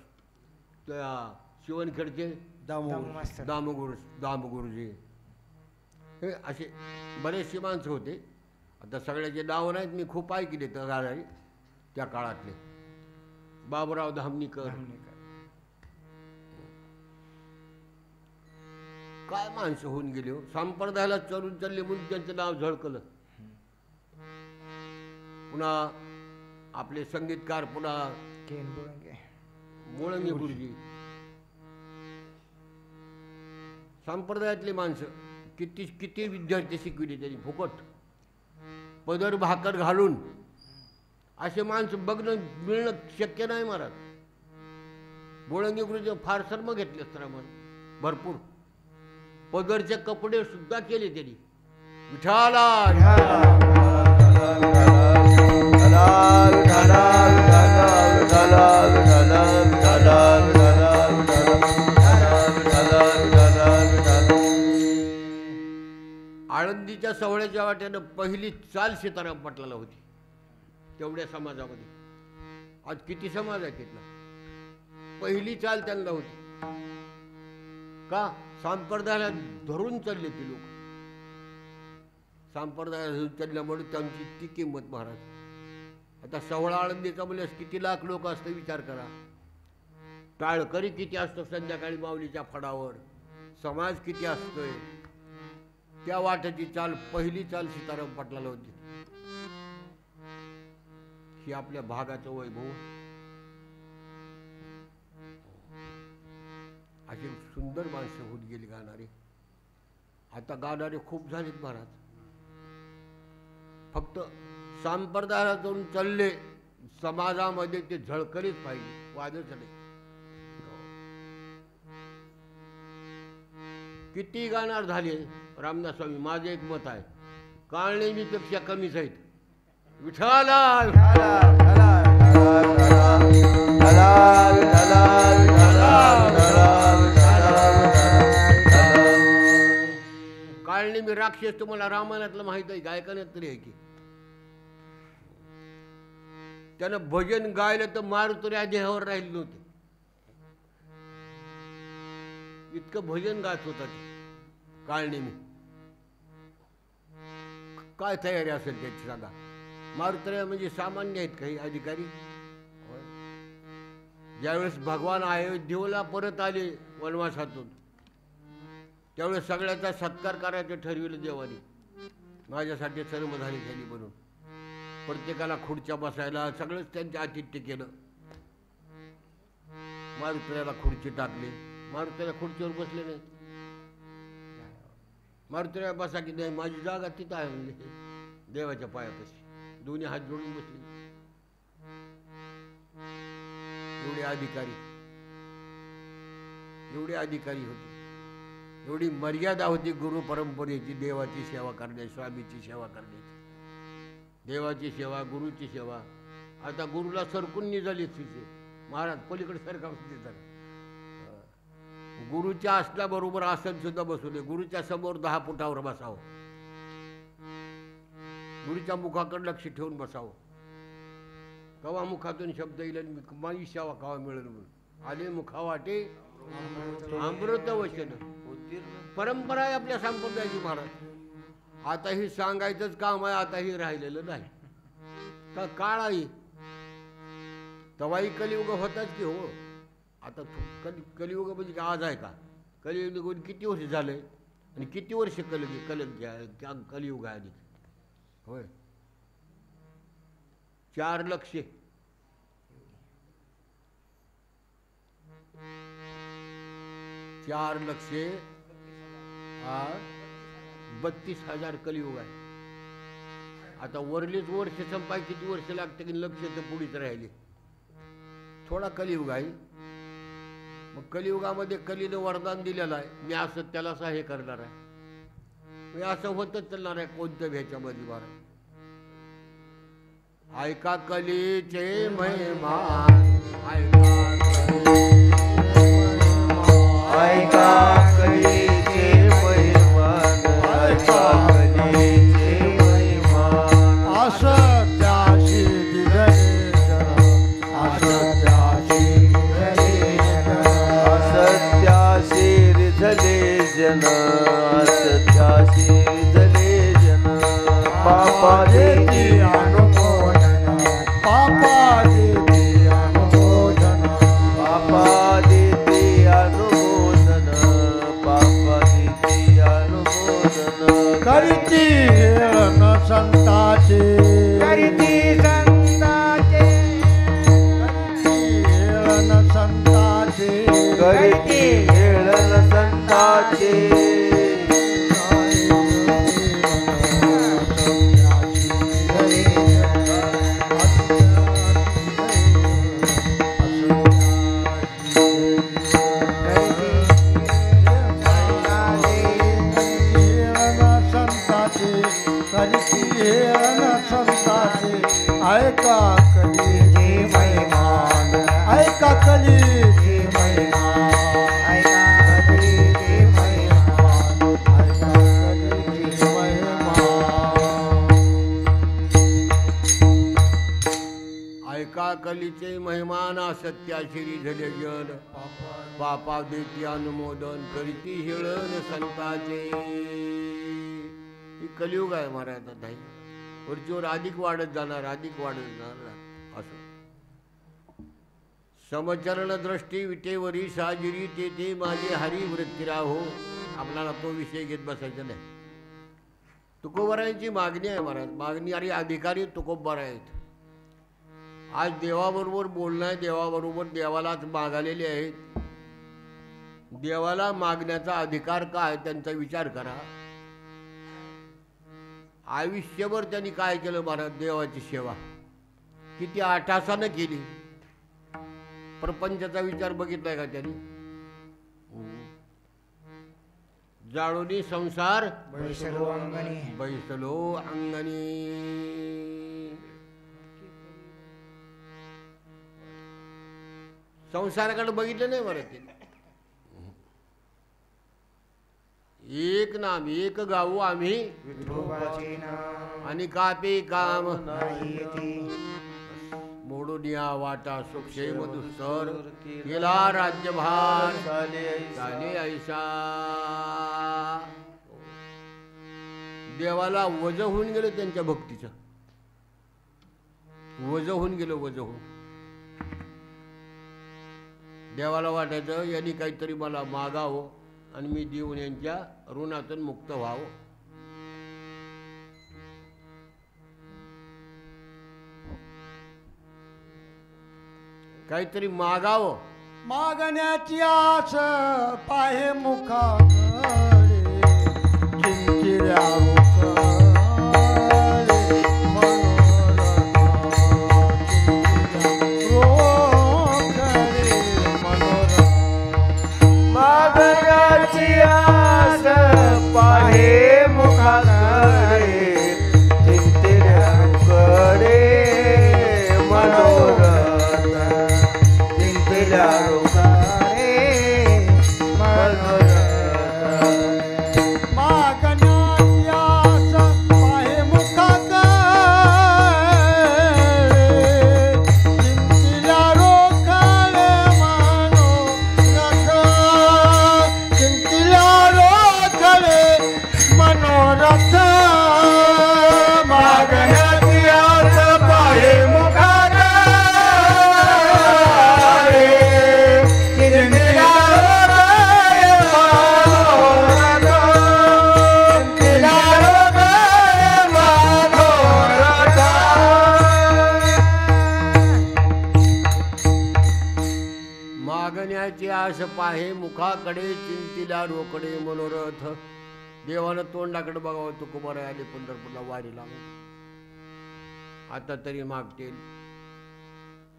त्या शिवणखेडचे दामगुरुजी, हे असे बरेचसे माणसं होते. आता सगळ्याचे नाव नाहीत, मी खूप ऐकले त्या काळातले. बाबूराव धामणीकर, काय माणसं होऊन गेले हो. संप्रदायाला चढून चालले म्हणून त्यांचं नाव झळकलं. पुन्हा आपले संगीतकार, पुन्हा मोळंगे गुरुजी, संप्रदायातले माणसं. किती किती विद्यार्थी शिकविले त्यांनी फुकट, पदर भाकर घालून. असे माणसं बघणं मिळणं शक्य नाही महाराज. मोळंगे गुरुजी फार सर्म घेतले असतात आम्हाला भरपूर. पदरचे कपडे सुद्धा केले त्यांनी. विठाला आळंदीच्या त्या सोहळ्याच्या वाट्यानं पहिली चाल सीताराम पाटलाला होती तेवढ्या समाजामध्ये. आज किती समाज आहे तिथला? पहिली चाल त्यांना होती. का? संप्रदायाला धरून चालले ती लोक. संप्रदायाला धरून चालल्यामुळे त्यांची ती किंमत महाराज. आता सोहळा आळंदीचा म्हणजे किती लाख लोक असतं विचार करा. टाळकरी किती असतो संध्याकाळी माऊलीच्या फडावर. समाज किती असतोय. त्या वाटेची चाल पहिली चाल सीताराम पाटलाला होती. ही आपल्या भागाचं वैभव. अशी सुंदर माणसं होत गेली गाणारे. आता गाणारे खूप झालेत महाराज. फक्त संप्रदायाला जाऊन चालले समाजामध्ये ते झळकलीच पाहिजे, वादच नाही. किती गाणार झाले रामदास स्वामी. माझे एक मत आहे, काळणेमीपेक्षा कमीच आहेत. विठ्ठला काळणेमी राक्षस तुम्हाला रामायणातलं माहित आहे, गायकानात तरी आहे की. त्यानं भजन गायलं तर मारुतऱ्या देहावर राहिले नव्हते. इतकं भजन गात होता ते काळणेमी. काय तयारी असेल त्याची सांगा. मारुतऱ्या म्हणजे सामान्य आहेत काही अधिकारी. ज्यावेळेस भगवान अयोध्येला परत आले वनवासातून त्यावेळेस सगळ्याचा सत्कार करायचं ठरविलं देवाने. माझ्यासाठी सर्व झाली झाली म्हणून प्रत्येकाला खुर्च्या बसायला सगळंच त्यांचे आतिथ्य केलं. मारुतऱ्याला खुर्ची टाकली. मारुतऱ्या खुर्चीवर बसले नाही. मारुतऱ्या बसा की नाही, माझी जागा तिथं आहे म्हणजे देवाच्या पायापाशी. दोन्ही हात जोडून बसले. एवढे अधिकारी होते. एवढी मर्यादा होती गुरु परंपरेची. देवाची सेवा करण्याची, स्वामीची सेवा करण्याची. देवाची सेवा, गुरुची सेवा. आता गुरुला सरकून निघाली तिथे. महाराज पलीकडे सरका होते. गुरुच्या असल्याबरोबर आसन सुद्धा बसू दे. गुरुच्या समोर 10 फुटावर बसावं. गुरुच्या मुखाकडे लक्ष ठेवून बसावं. कवा मुखातून शब्द येईल माझी सेवा कवा मिळेल म्हणून. आले मुखावाटे अमृत वचन. परंपरा आहे आपल्या संप्रदायाची महाराज. आता ही सांगायचंच काम आहे. आता ही राहिलेलं नाही. का काळ आहे तवाही कलियुग होताच की. हो आता कलियुग म्हणजे आज आहे का? कलियुग किती वर्ष झालंय आणि किती वर्ष कलियुग आहे. होय 4 लक्ष. 4,32,000 कलियुग आहे. आता वरलीच वर्ष संपाय किती वर्ष लागते की लक्ष तर पुढेच राहिले. थोडा कलियुग आहे. मग कलियुगामध्ये कलीनं वरदान दिलेलं आहे. मी असं त्याला असं हे करणार आहे. मी असं होतच चालणार आहे कोणत्या ह्याच्यामध्ये बारा. ऐका कलीचे महिमा, ऐका कलीचे महिमान, ऐका कलीचे महिमान. असत्याशी दिगरे जन, असत्याशी दिगरे जन, असत्याशी रिझले जन, असत्याशी रिझले जन. पापा देती अनुमोदन, पापा देती अनुमोदन, पापा देती अनुमोदन, पापा देती अनुमोदन. करती हेळन संताचे, करती संताचे, करती हेळन संताचे, करती हेळन संताचे. ऐका कलीचे महिमान, ऐका कलीचे महिमान, ऐका कलीचे महिमान, ऐका कलीचे महिमान. ऐका कलीचे महिमान सत्याशिरी झाले जन पापा देती अनुमोदन करीती हिळण संताचे. ही कलियुग आहे महाराज. आता ही वरचीवर अधिक वाढत जाणार, अधिक वाढत जाणार. असं समचरण दृष्टी विटेवरी साजिरी ते ते माझे हरी वृत्ती राहो. आपल्याला तो विषय घेत बसायचा नाही. तुकोबरायांची मागणी आहे महाराज. मागणी आणि अधिकारी तुकोबर आहेत. आज देवाबरोबर बोलणं आहे. देवाबरोबर देवालाच मागालेले आहेत. देवाला मागण्याचा अधिकार काय त्यांचा विचार करा. आयुष्यभर त्यांनी काय केलं महाराज? देवाची सेवा किती आठासानं केली. प्रपंचाचा विचार बघितलाय का त्यांनी? जाळोनी संसार बैसलो अंगणी. बैसलो अंगणी. संसाराकडे बघितलं नाही बरं ते. एक नाम एक गाऊ आम्ही विठोबाचे नाम आणि कापे काम नाही येती. मोडून या वाटा सुक्षे मधुसर केला राज्यभार झाले ऐसा. देवाला वज होऊन गेलं त्यांच्या भक्तीचं. वज होऊन गेलं, वज होऊन. देवाला वाटायचं यांनी काहीतरी मला मागावं आणि मी देऊन यांच्या ऋणातून मुक्त व्हावं. काहीतरी मागावं. मागण्याची आस पाहे मुखाकडे चिंचिऱ्या मागण्याची आस पाहे मुखाकडे चिंतिल्याकडे मनोरथ. चिंतिल्याकडे मनोरथ. मागण्याची आस पाहे मुखाकडे चिंचिल्या रोखाले मनोरथ. चिंचिल्या रोखाले मनोरथ. मागण्याची आस पाहे मुखाकडे चिंतिल्याकडे मनोरथ. चिंतिल्याकडे मनोरथ. मागण्याची आस पाहे मुखाकडे चिंतिला रोकडे मनोरथ. देवानं तोंडाकडे बघावं. तुकोबार आले पंढरपूरला वारीला. आता तरी मागतील,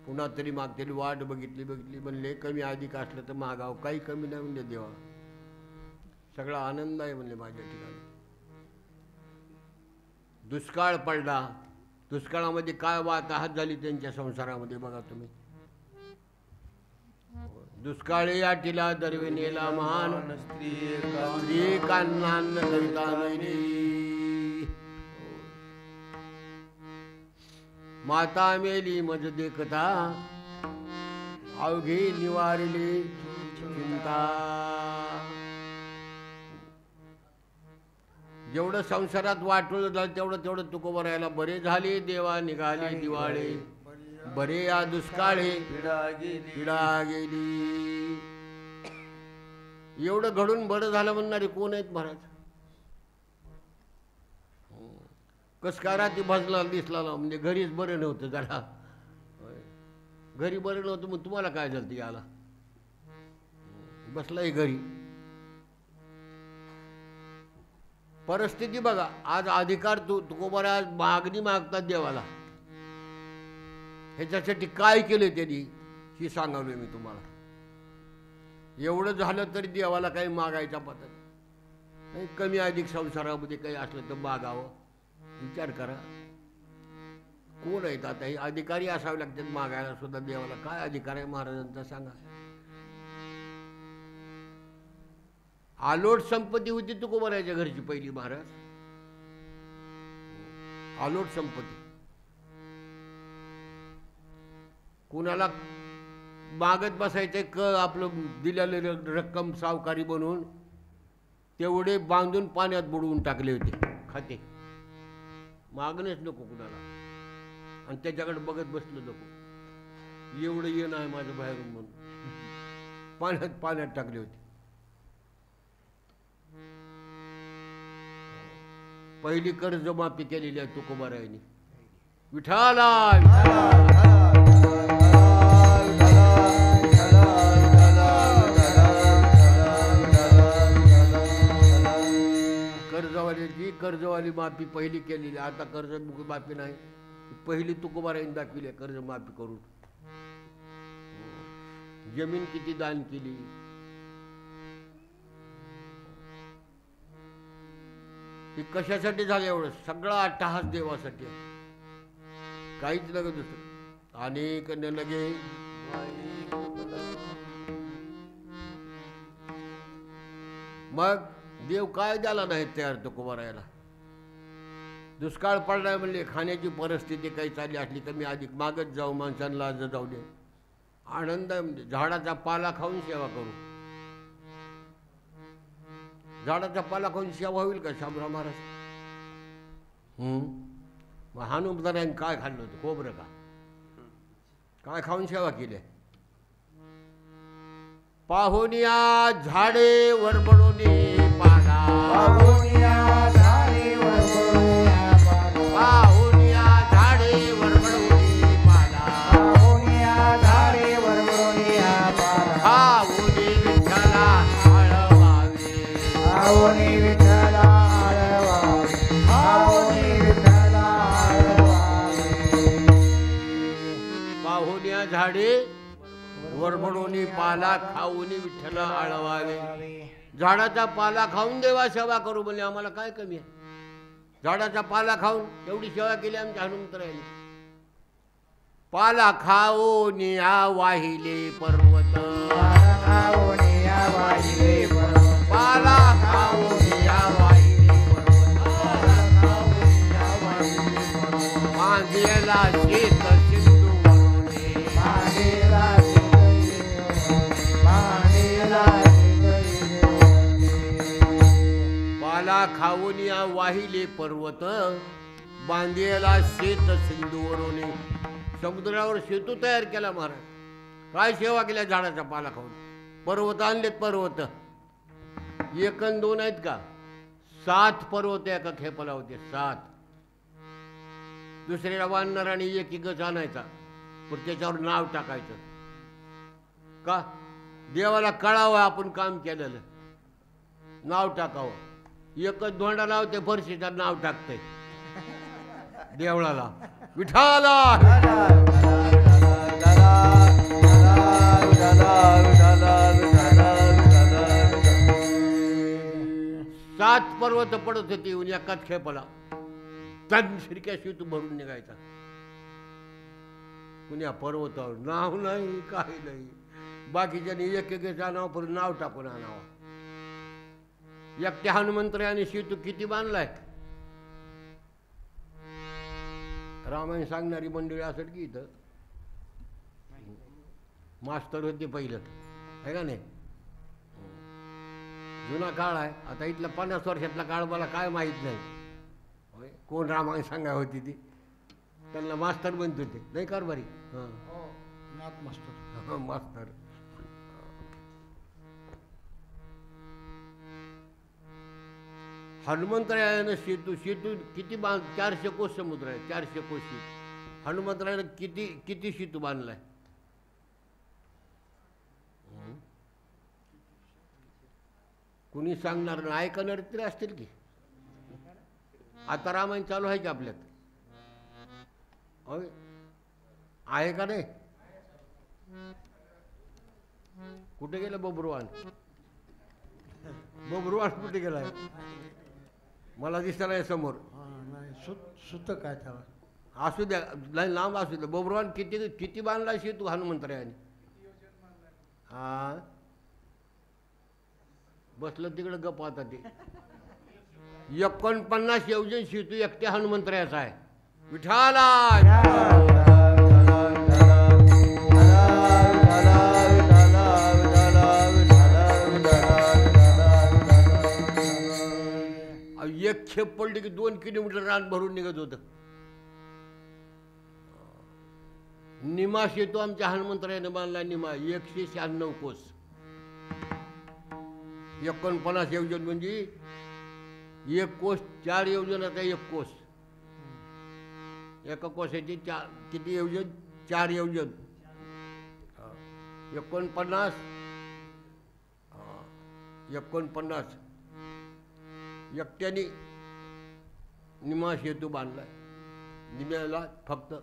पुन्हा तरी मागतील. वाट बघितली बघितली, म्हणले कमी अधिक असलं तर मागावं. काही कमी नाही म्हणले देवा. सगळा आनंद आहे म्हणले माझ्या ठिकाणी. दुष्काळ पडला. दुष्काळामध्ये काय वाताहत झाली त्यांच्या संसारामध्ये बघा तुम्ही. दुष्काळी आटीला दरवे नेला महान स्त्री कान्नान्न कविता नैली. माता मेली मज देखता अवघी निवारली चिंता. जेवढं संसारात वाटलं झालं तेवढं तेवढं तुकोबा राहायला बरे झाले. देवा निघाली दिवाळी बरे या दुष्काळी पिढा गेली. एवढं घडून बरं झालं म्हणणारे कोण आहेत महाराज? कसकारा ती भजला दिसला ना, म्हणजे घरीच बरं नव्हतं जरा. घरी बरं नव्हतं मग तुम्हाला काय झालं ती याला? बसलाय घरी. परिस्थिती बघा. आज अधिकार तुकोबारा आज मागणी मागतात देवाला. ह्याच्यासाठी काय केलं त्यांनी ही सांगावलं मी तुम्हाला. एवढं झालं तरी देवाला काही मागायचा पद्धत नाही. कमी अधिक संसारामध्ये काही असलं तर मागावं. विचार करा कोण आहेत आता हे अधिकारी असावे लागतात मागायला सुद्धा. देवाला काय अधिकार आहे महाराजांचा सांगा. आलोट संपत्ती होती तुकोबाराच्या घरची पहिली महाराज. आलोट संपत्ती. कुणाला मागत बसायचं आपलं दिलेलं रक्कम सावकारी बनवून तेवढे बांधून पाण्यात बुडवून टाकले होते खाते. मागणेच नको कुणाला आणि त्याच्याकडे बघत बसलो नको. एवढं येणं आहे माझं बाहेरून म्हणून पाण्यात टाकले होते. पहिली कर्जमाफी केलेली आहे तुकोबारायांनी. विठाला कर्जवाली माफी पहिली केलेली. आता कर्ज माफी नाही, पहिली तुकोबारायांनी दाखविली कर्ज माफी करून. जमीन किती दान केली. ती कशासाठी झालं एवढं? सगळा अट्टहास देवासाठी, काहीच नका दुसरं. अनेक नगे मग देव काय द्याला नाही तयार तुकोबारायाला. दुष्काळ पडलाय म्हणले, खाण्याची परिस्थिती काही चालली असली कमी अधिक मागत जाऊ, माणसांना लाज जाऊ दे. आनंद आहे म्हणजे झाडाचा पाला खाऊन सेवा करू. झाडाचा पाला खाऊन सेवा होईल का शामराव महाराज? मग हनुमंताने काय खाल्लं होतं? खोबरं का? काय खाऊन सेवा केली? पाहुनिया झाडे वरबडोनी पाला, पाहुनिया झाडे वरबडोनी पाला, पाहुनिया झाडे वरबडोनी पाला, पाहुनिया झाडे वरबडोनी पाला, खाऊनी विठ्ठला आळवावे, पाहुनी विठ्ठला आळवावे, पाहुनी विठ्ठला आळवावे. पाहुनिया झाडे वरबडोनी पाला, खाऊनी विठ्ठला आळवावे. झाडाचा पाला खाऊन देवा सेवा करू म्हणजे आम्हाला काय कमी आहे? झाडाचा पाला खाऊन एवढी सेवा केली आमच्या हनुमंतरायाने. पाला खाऊन वाहिले पर्वत, पाला खाऊनी वाहिले पर्वत, पाला खाऊन वाहिले पर्वत, मांदियला शेत सिंधू वरुणे, मांडीला मांडीला पाला खाऊन वाहिले पर्वत, बांधियला शेत सिंधूवरून. समुद्रावर सेतू तयार केला महाराज. काय सेवा केल्या झाडाचा पाला खाऊन? पर्वत आणलेत. पर्वत एक अन दोन आहेत का? 7 पर्वत एका खेपाला होते. 7. दुसऱ्याला बांधणार आणि एक गच आणायचा, पण त्याच्यावर नाव टाकायचं. का? देवाला कळावं आपण काम केलेलं, नाव टाकावं. एकच धोंडा लावते फरशीचा नाव टाकते देवळाला. विठाला 7 पर्वत पडत होती एकाच खेपाला. तन शिरक्या शिवतू भरून निघायचा. कुण्या पर्वतावर नाव नाही, काही नाही. बाकीच्यानी एकेकाचा नाव पण नाव टाकून आणावं. एकट्या हनुमंतरायाने सेतू किती बांधलाय? रामायण सांगणारी मंडळी असेल की इथं मास्तर होते पहिलं, आहे का नाही? जुना काळ आहे. आता इथला 50 वर्षातला काळ मला काय माहीत नाही. होय, कोण रामायण सांगाय होती ती? त्यांना मास्तर बनत होते नाही कारभारी? हां नाथ मास्टर. मास्तर. हनुमंतरायानं सेतू किती 400 कोस समुद्र आहे. 400 कोस शेत. हनुमंतरायानं किती सेतू बांधलाय? कुणी सांगणार नाही, ऐकणार तरी असतील की. आता रामायण चालू आहे की आपल्यात? होय, आहे का नाही? कुठे गेलं बबरुवान? बबरुवान कुठे गेलाय? मला दिसत नाही समोर. सुत काय त्याला? असू द्या, नाही लांब असू द्या. बबरुवान किती बांधला शेतू हनुमंतरायाने? हा, बसलं तिकडं गप. आता ते 49 योजन शेतू एकट्या हनुमंतरायाचा आहे. विठाला खेप पडली की 2 किलोमीटर रान भरून निघत होतं. निमास येतो आमच्या हनुमंतरायानं बांधला निमा 196 कोस. 49 योजन म्हणजे 1 कोस 4 योजनाचा 1 कोस. एका कोसाची 4 किती योजन 4 योजन 49 एकट्याने निमा सेतू बांधलाय. निम्याला फक्त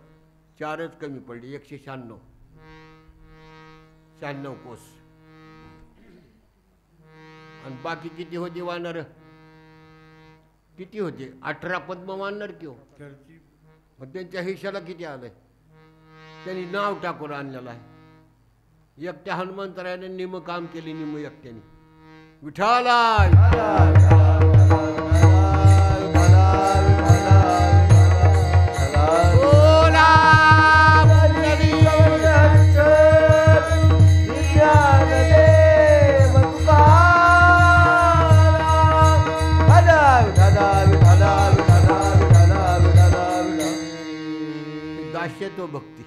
4च कमी पडली 196 कोस. आणि बाकी किती होते वानर किती होते 18 पद्म वानर किंवा मग त्यांच्या हिशाला किती आलंय त्यांनी नाव टाकून आणलेलं आहे. एकट्या हनुमंतरायाने निम काम केले निम एकट्याने विठाला तो भक्ती.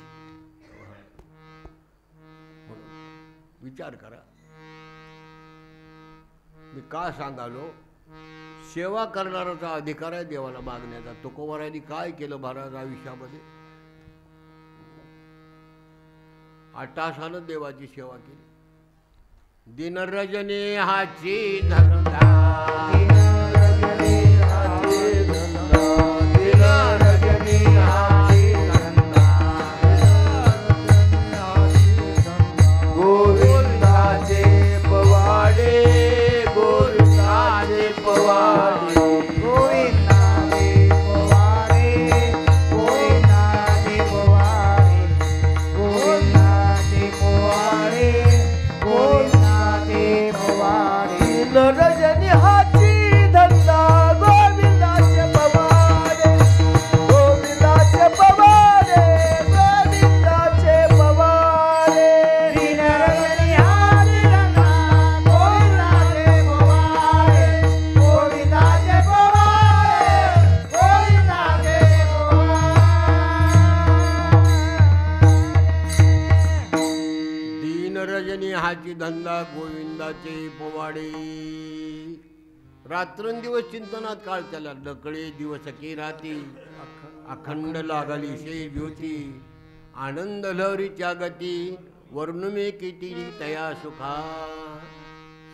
विचार करा मी का सांगालो सेवा करणाराचा अधिकार आहे देवाला मागण्याचा. तुकोबारायांनी काय केलं महाराज आयुष्यामध्ये 8 तासानं देवाची सेवा केली. दिनरजनी हाची धंदा धंदा गोविंदाचे पोवाडे. रात्रंदिवस चिंतनात काळ त्याला डकळे दिवस की राती. अखंड लागली शे ज्योती आनंद लहरीच्या गती. वर्णुमे किती तया सुखा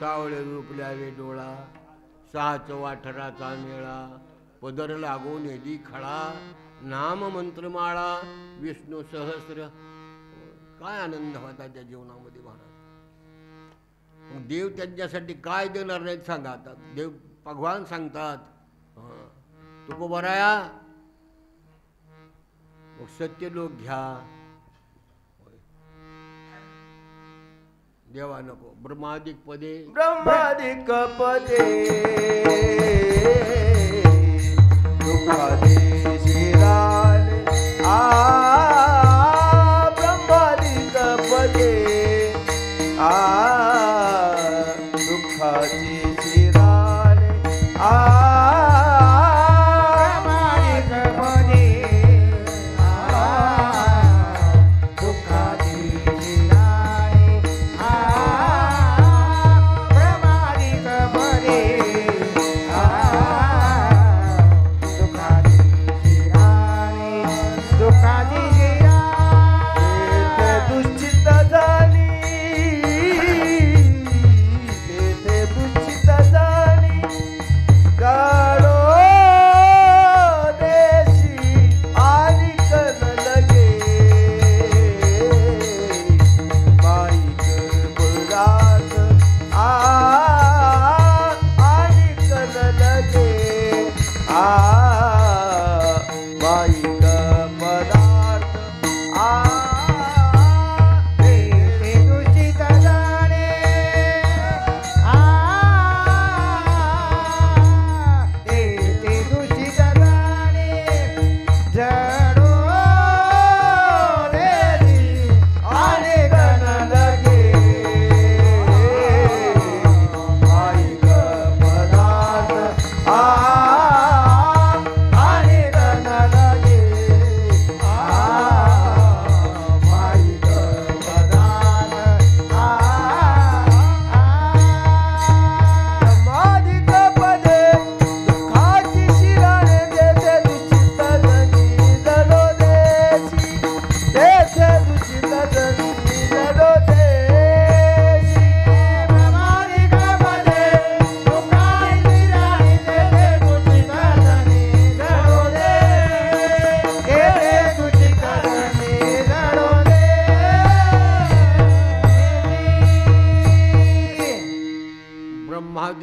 सावळे रूपल्यावे डोळा. 6 वाठराचा मेळा पदर लागून येदी खळा. नाम मंत्रमाळा विष्णू सहस्र. काय आनंद होता त्या जीवनामध्ये महाराज. देव त्यांच्यासाठी काय देणार नाहीत सांगा. आता देव भगवान सांगतात तुकोबाराया सत्य लोक घ्या. देवा नको ब्रह्मादिक पदे ब्रह्मादिक पदे दुःखादे शिराले ब्रह्मादिक पदे दुःखाची शिराले ब्रह्मादिक पदे दुःखाची शिराले ब्रह्मादिक पदे दुःखाची शिराले दुःखाची शिराले दुश्चित झाली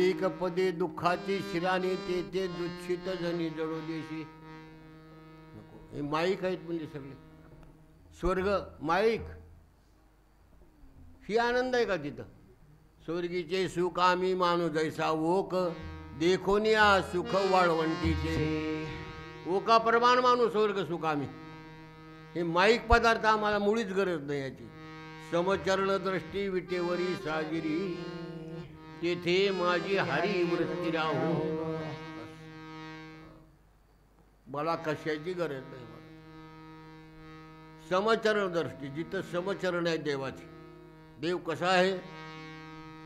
माईक पदे दुःखाची शिराने ते ते दुच्छित जणी जळू देशी. नको, हे माईक आहेत म्हणजे सगळे स्वर्ग माईक. ही आनंद आहे का तिथं? स्वर्गीचे सुख आम्ही मानू जैसा ओक देखोनिया सुख वाळवंटीचे. ओका प्रमाण मानू स्वर्ग सुख आम्ही. हे माईक पदार्थ आम्हाला मुळीच गरज नाही याची. समचरण दृष्टी विटेवरी साजिरी तेथे माझी हरी वृत्ती राहू. मला कशाची गरज नाही. समचरण दृष्टी, जिथं समचरण आहे देवाची. देव कसा आहे?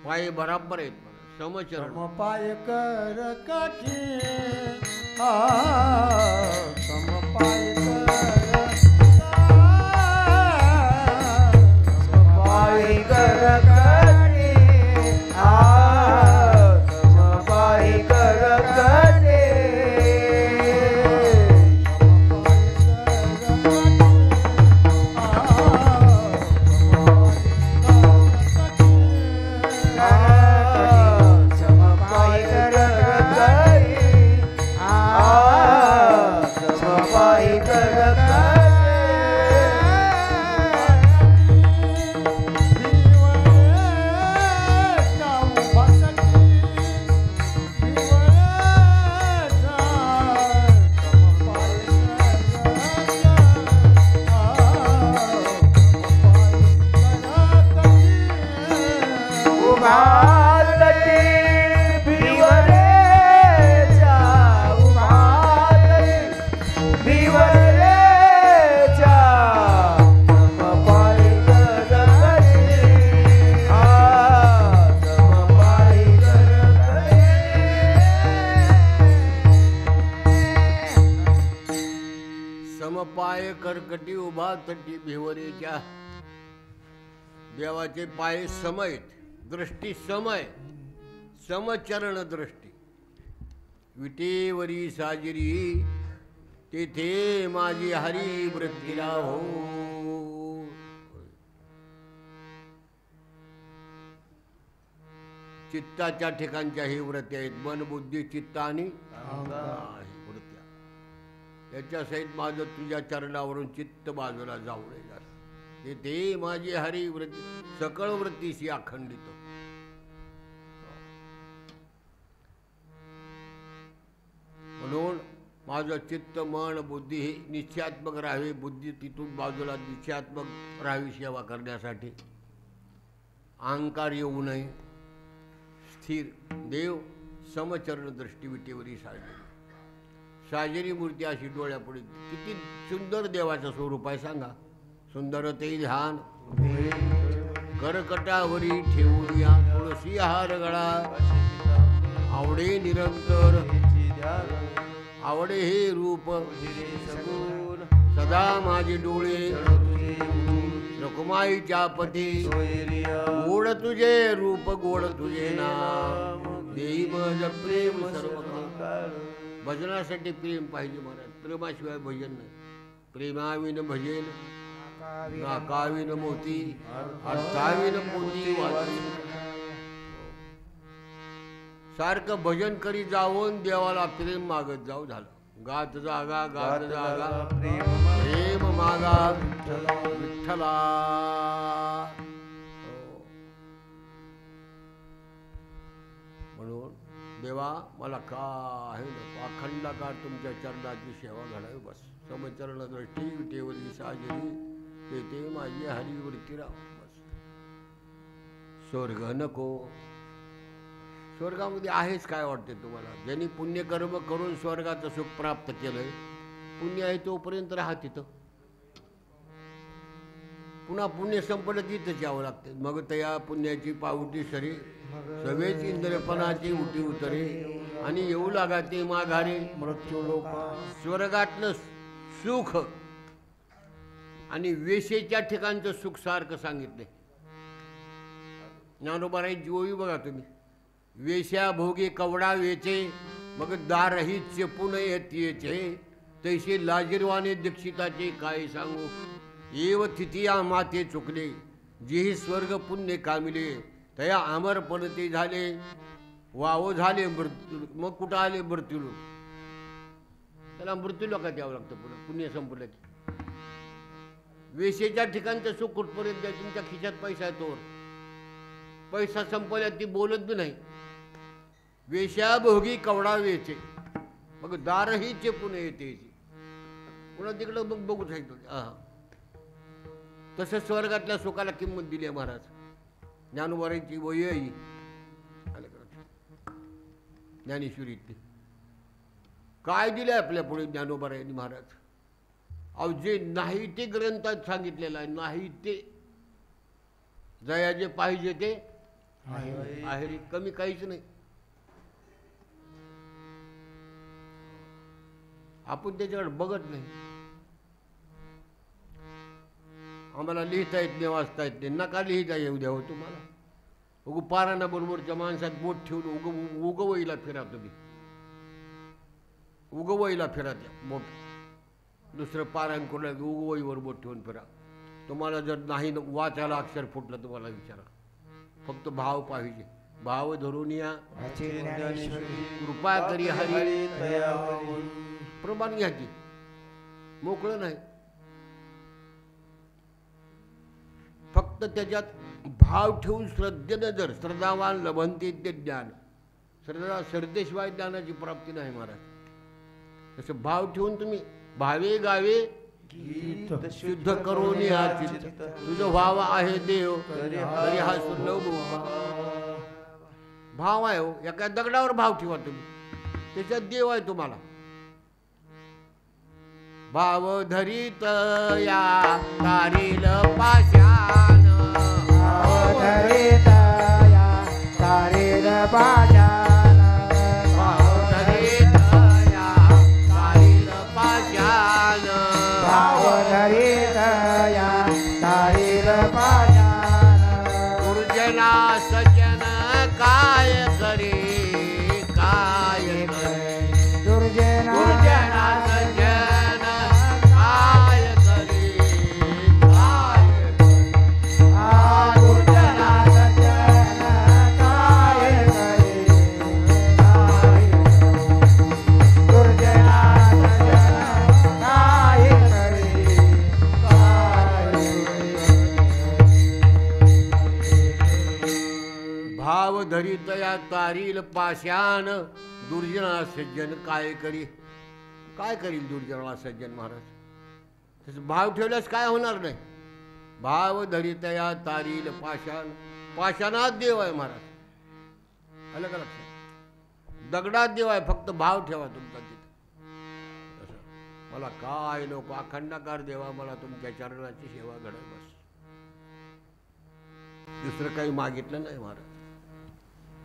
पाय बराबर आहेत मला. समचरण समपाय कर कठी समपाय कर समपाय कर कटे समपाय कर कटे समपाय कर समपाय कर समपाय करकटी उभा तटी भिवरेच्या. देवाचे पाय समयत, दृष्टी समय, समचरण दृष्टी. विटेवरी साजिरी तेथे माझी हरी वृत्ती राहो. चित्ताच्या ठिकाणच्या ही वृत्ती आहेत. मन बुद्धी चित्त आणि वृत्त्या. याच्या सहित माझं तुझ्या चरणावरून चित्त बाजूला जाऊ नये. तेथे माझी हरी वृत्ती सकळ वृत्तीशी अखंडित. म्हणून माझं चित्त मन बुद्धी हे निश्चयात्मक राहावी. बुद्धी तिथून बाजूला निश्चयात्मक राहावी सेवा करण्यासाठी. अहंकार येऊ नये. स्थिर देव समचरण दृष्टी विटेवरी साजेरी. साजेरी मूर्ती अशी डोळ्यापुढे. किती सुंदर देवाचं स्वरूप आहे सांगा. सुंदर ते ध्यान करकटावरी ठेवूया तुळशी हार गळा. आवडे निरंतर आवडे हे रूप सदा माझे डोळे. रकुमाईच्या पती गोड तुझे रूप गोड तुझे नाम. देई मज प्रेम सर्व काळ. भजनासाठी प्रेम पाहिजे महाराज. प्रेमाशिवाय भजन नाही. प्रेमाविन भजन नाकाविन मोती अर्थाविन मोती वाचू. सारखं भजन करी जाऊन देवाला प्रेम मागत जाऊ. झालं. गात जागा गात जागा प्रेम मागा विठ्ठला. म्हणून देवा मला काही नको. अखंडाकार तुमच्या चरणाची सेवा घडावी बस. समचरण दृष्टी विटेवरी साजरी तेथे माझी हरिवृत्ती राहो बस. स्वर्ग नको. स्वर्गामध्ये आहेच काय वाटते तुम्हाला? ज्यांनी पुण्यकर्म करून स्वर्गाचं सुख प्राप्त केलंय, पुण्य आहे तोपर्यंत राहा तिथं. पुन्हा पुण्य संपलं तिथंच यावं लागते. मग तया पुण्याची पावटी सरी सवेच इंद्रपणाची उटी उतरे आणि येऊ लागा ते माघारे मृत्यू लोक. स्वर्गातलं सुख आणि वेशेच्या ठिकाणचं सुख सारखं सांगितले. ज्ञानोबाराई जोई बघा तुम्ही. वेश्या भोगे कवडा वेचे मग दारही चेपून येते तैसे लाजीरवाने दीक्षिताचे काय सांगू. एव थितिया माते चुकले जेही स्वर्ग पुण्य कामिले तया अमर पडते झाले. वाव झाले मृत्यू, मग कुठं आले मृत्यूलोक. त्याला मृत्यूलोकात यावं लागतं पुढं पुण्य संपलं की. वेशेच्या ठिकाणचं सुख कुठपर्यंत आहे? तुमच्या खिशात पैसा आहे तोवर. पैसा संपल्या ती बोलत बी नाही. वेश्या भोगी कवडा वेचे, मग दारही चेपून येते. पुन्हा तिकडं मग बघू सांगतो. तसं स्वर्गातल्या सुखाला किंमत दिली आहे महाराज. ज्ञानोबारांची वय आहे ज्ञानेश्वरी. काय दिले आपल्या पुढे ज्ञानोबारायांनी महाराज. अहो जे नाही ते ग्रंथात सांगितलेलं आहे. नाही ते जया जे पाहिजे ते आहे, कमी काहीच नाही. आपण त्याच्याकडे बघत नाही. आम्हाला लिहिता येत नाही, वाचता येत नाही. नका लिहिता येऊ द्या हो तुम्हाला. उगू पाराना बरोबरच्या माणसात बोट ठेवून उगवईला फिरा तुम्ही. उगवईला फिरा त्या बोट. दुसरं पारायण करून उगवईवर बोट ठेवून फिरा. तुम्हाला जर नाही वाचायला अक्षर फुटलं तुम्हाला विचारा. फक्त भाव पाहिजे. भाव धरून या कृपा करी हरी प्रमाण घ्यायची. मोकळं नाही. फक्त त्याच्यात भाव ठेवून श्रद्धेनं जर श्रद्धावान लभंते ते ज्ञान. श्रद्धेशिवाय ज्ञानाची प्राप्ती नाही महाराज. तसं भाव ठेवून तुम्ही भावे गावे शुद्ध करून हा चित्त. तुझं भाव आहे देव तरी हा सुलभ भाव आहे हो. एका दगडावर भाव ठेवा तुम्ही, त्याच्यात देव आहे तुम्हाला. भाव धरीत या तारील पाशान, भाव धरीत या तारील पाशान, भाव धरीत या तारील पाशान, भाव धरीत या तारील पाशान. गुरुजना सज्जन काय करे, काय करे. दुर्जना गुरुजना सज्जन काय करे, काय करे. दुर्जना सज्जन काय करे, काय करे. दुर्जना सज्जन काय करे, काय करे. भाव धरित या तारील पाशान, दुर्जना सज्जन काय करी. काय करील दुर्जना सज्जन महाराज. तसं भाव ठेवल्यास काय होणार नाही. भाव धरित या तारील पाशान. पाशानात देव आहे महाराज. आलं का लक्षात. दगडात देव आहे. फक्त भाव ठेवा तुमचा तिथं. तसं मला काय नको, अखंडाकार देवा मला तुमच्या चरणाची सेवा घडव बस. दुसरं काही मागितलं नाही महाराज.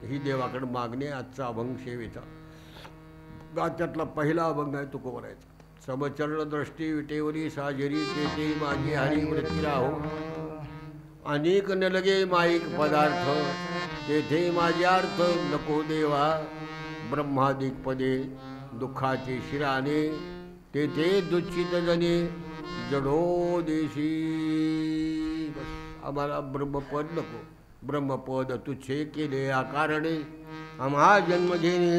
ही देवाकडे मागणे आजचा अभंग सेवेचा. त्यातला पहिला अभंग आहे तुकोबरायचा. समचरण दृष्टी विटेवरी साजरी तेथे माझी हरी वृत्ती राहो. अनेक नलगे माईक पदार्थ तेथे माझे अर्थ नको देवा. ब्रह्मादिक पदे दुःखाचे शिराने तेथे दुःखित जने जडो देशी. बस आम्हाला ब्रह्मपद नको. ब्रह्मपद तुच्छे केले आकारणे आम्हा जन्म घेणे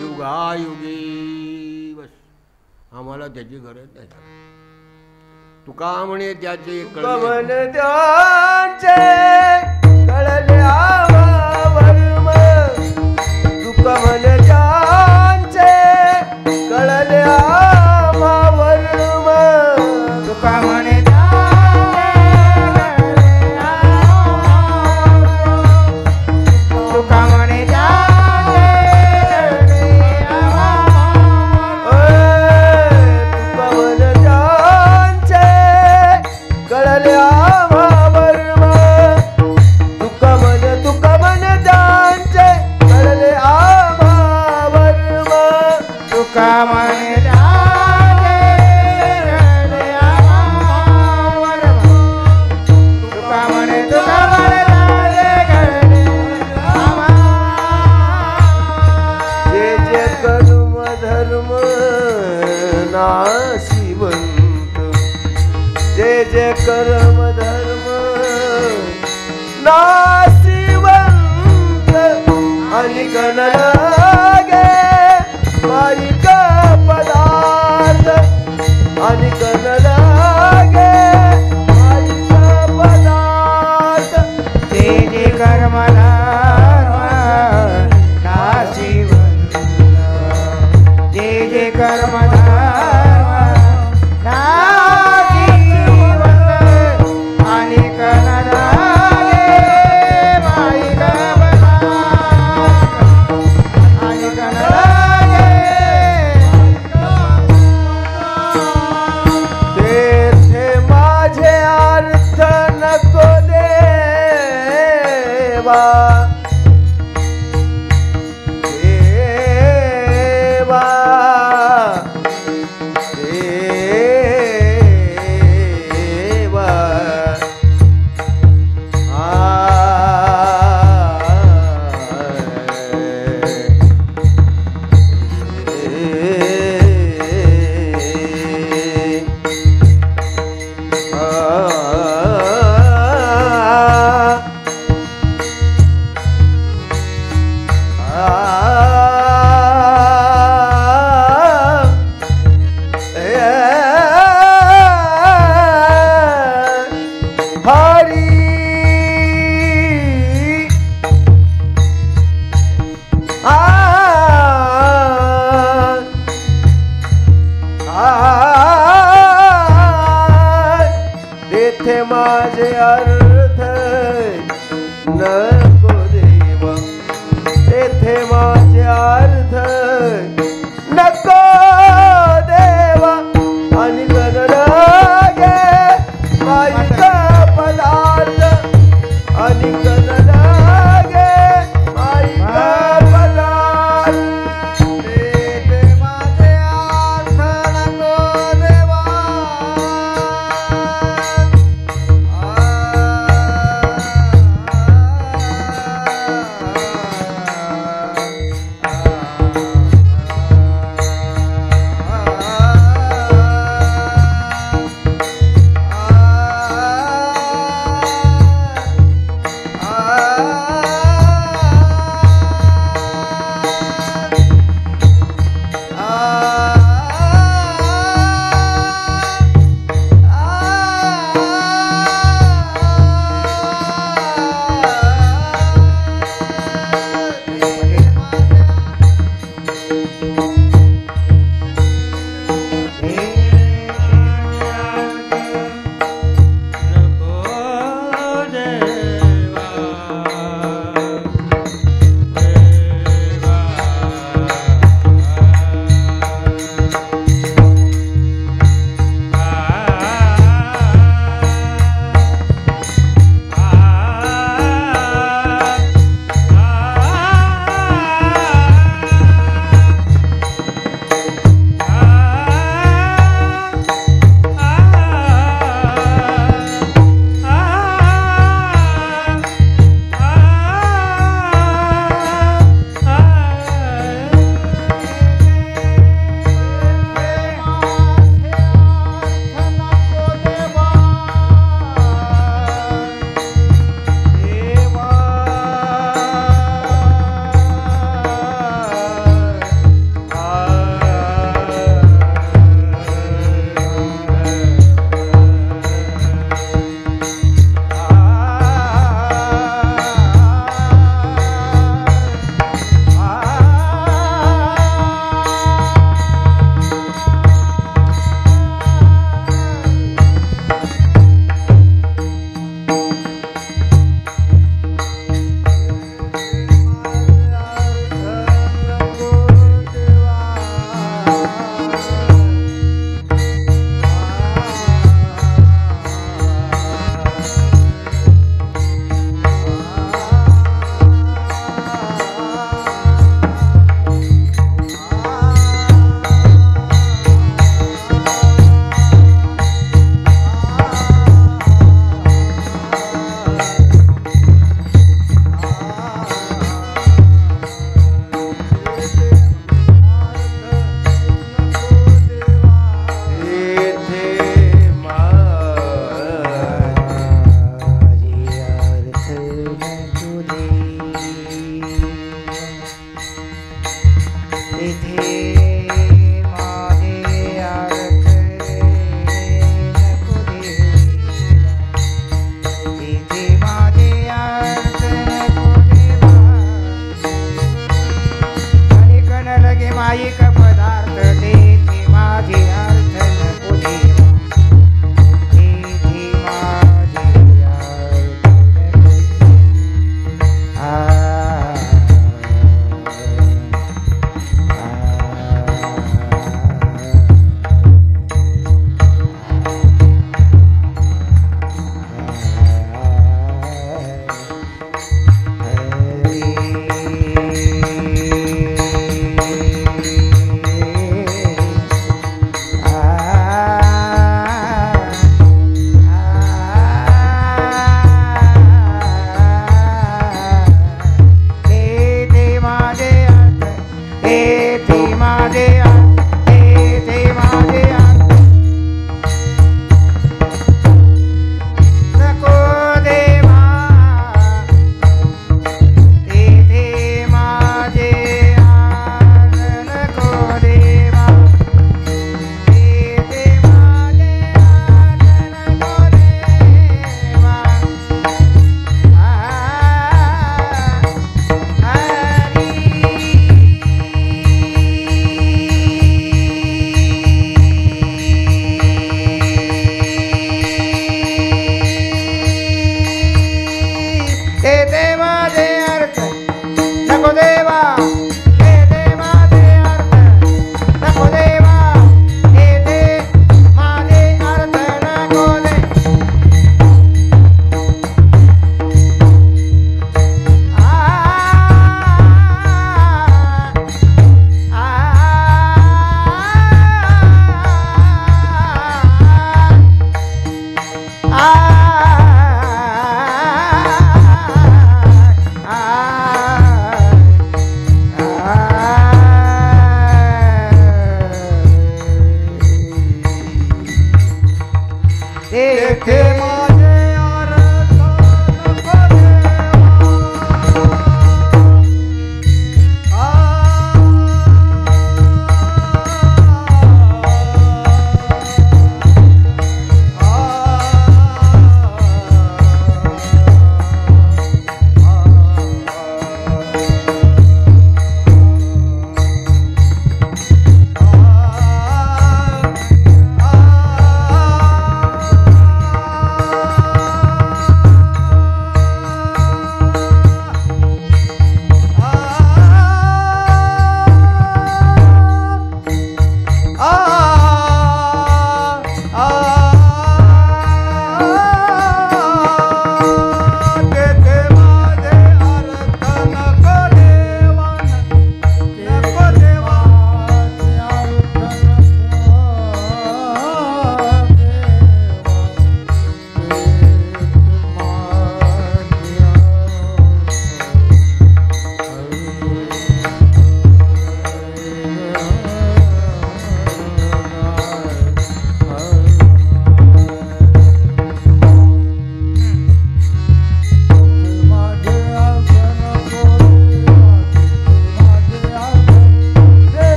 युगायुगी. बस आम्हाला त्याची गरज नाही. तुका म्हणे त्याचे कवन त्यांचे कळल्या वर्म. दुःख मन त्यांचे कळल्या वर्म. दुःख म्हणे कर्म धर्म नासिवंत आणि कण लागे माईक पदार्थ आणि कण लागे माईक पदार्थ ते जे कर्मधाम काशी जे जे कर्मधाम आणि कणलागे माईक आणि कणलागे तेथे माझे अर्थ नको देवा देवा देवा तेथे माझे अर्थ नको देवा तेथे माझे अर्थ नको देवा आणि कण लागे माईक पदार्थ आणि कण लागे माईक पदार्थ तेथे माझे अर्थ नको देवा आ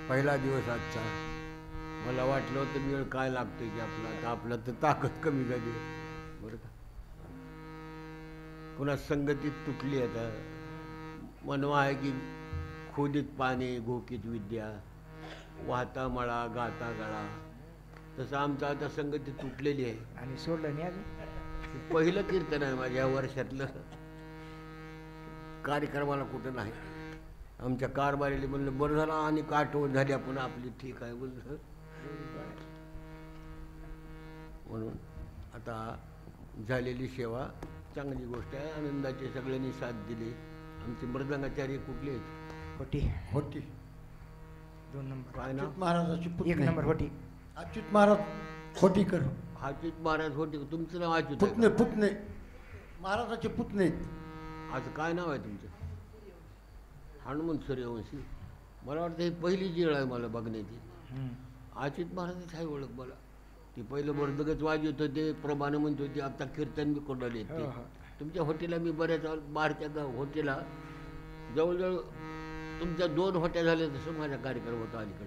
पहिला दिवस आजचा. मला वाटलं होतं वेळ काय लागतोय की आपला, आता आपला तर ताकद कमी झाली बरं का. पुन्हा संगतीत तुटली. आता मनवा आहे की खोदीत पाणी घोकीत विद्या, वाहता मळा गाता गळा, तसं आमचं आता संगतीत तुटलेली आहे. आणि सोडलं नाही अजून. पहिलं कीर्तन आहे माझ्या वर्षातलं. कार्यक्रमाला कुठं नाही. आमच्या कारभारीला म्हणलं बरं झालं आणि आठवण झाली आपण आपली, ठीक आहे बोललं. म्हणून आता झालेली सेवा चांगली गोष्ट आहे. आनंदाची सगळ्यांनी साथ दिली. आमचे मृदंगाचार्य कुठले आहेत? होटी होती 2 नंबर. काय नाव? अच्युत महाराजाची 1 पुतणे नंबर होटी. अच्युत महाराज होटीकर. अच्युत महाराज होते. तुमचं नाव अच्युत आहे पुतणे का? पुतणे महाराजाचे पुतणे. आज काय नाव आहे तुमचं? हनुमंत सूर्यवंशी. मला वाटतं ही पहिली वेळ आहे मला बघण्याची. अच्युत महाराजच आहे ओळख मला. ती पहिलं मर्दगच वाजवत होते, प्रमाण म्हणत होते, आता कीर्तन बी कोणाला येते. हो, हो. तुमच्या हॉटेलला मी बऱ्याच बाहेरच्या हॉटेलला जवळजवळ तुमच्या 2 हॉटेल झाले तसं माझा कार्यक्रम होता अलीकडे.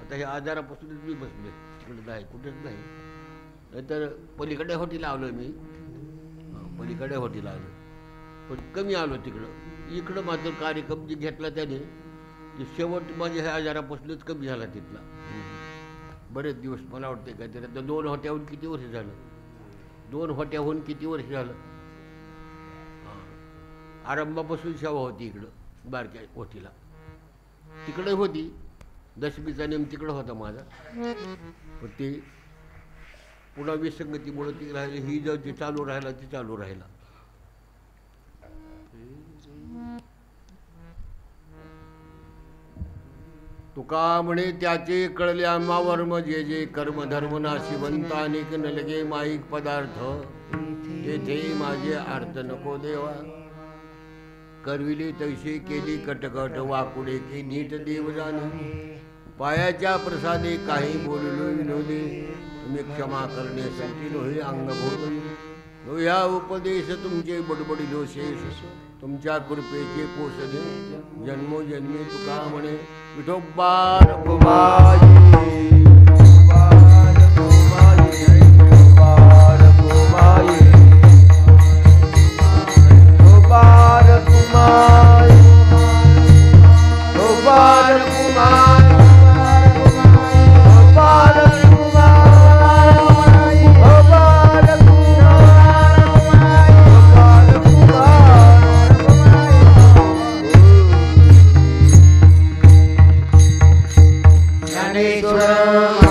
आता हे आजारापासूनच मी बसले, तिकडे नाही कुठेच नाही. नाहीतर पलीकडे हॉटेल आलो मी, पलीकडे हॉटेल आलो, पण कमी आलो तिकडं. इकडं मात्र कार्यक्रम जे घेतला त्याने ते शेवट माझ्या ह्या आजारापासूनच कमी झाला तिथला. बरेच दिवस मला वाटते काय तरी. आता 2 हॉट्याहून किती वर्ष झालं? 2 हॉट्याहून किती वर्ष झालं? आरंभापासून सेवा होती इकडं बारक्या होतीला. तिकडे होती, दशमीचा नेम तिकडं होता माझा. पण ते पुन्हा विसंगतीमुळे ती राहिली. ही जर ती चालू राहिला ती चालू राहिला. तुका म्हणे त्याचे कळले आम्हावर जे जे कर्म धर्म नाशी बनता अनेक न लगे माईक पदार्थ, तेथे माझे अर्थ नको देवा. करविले तैसे केली कटकट, वाकुडे की नीट देव जाणे. पायाच्या प्रसादे काही बोललो विनोदे, तुम्ही क्षमा करण्यासाठी लोहे अंगभूत. या उपदेश तुमचे बडबडिलो शेष, तुमच्या कृपेचे पोषणे जन्मोजन्मी. तुका म्हणे विठोबार कुमारी कुमार कुमारी कुमार कुमारी कुमार कुमारी कुमार कुमारी कुमार ज्ञानेश्वर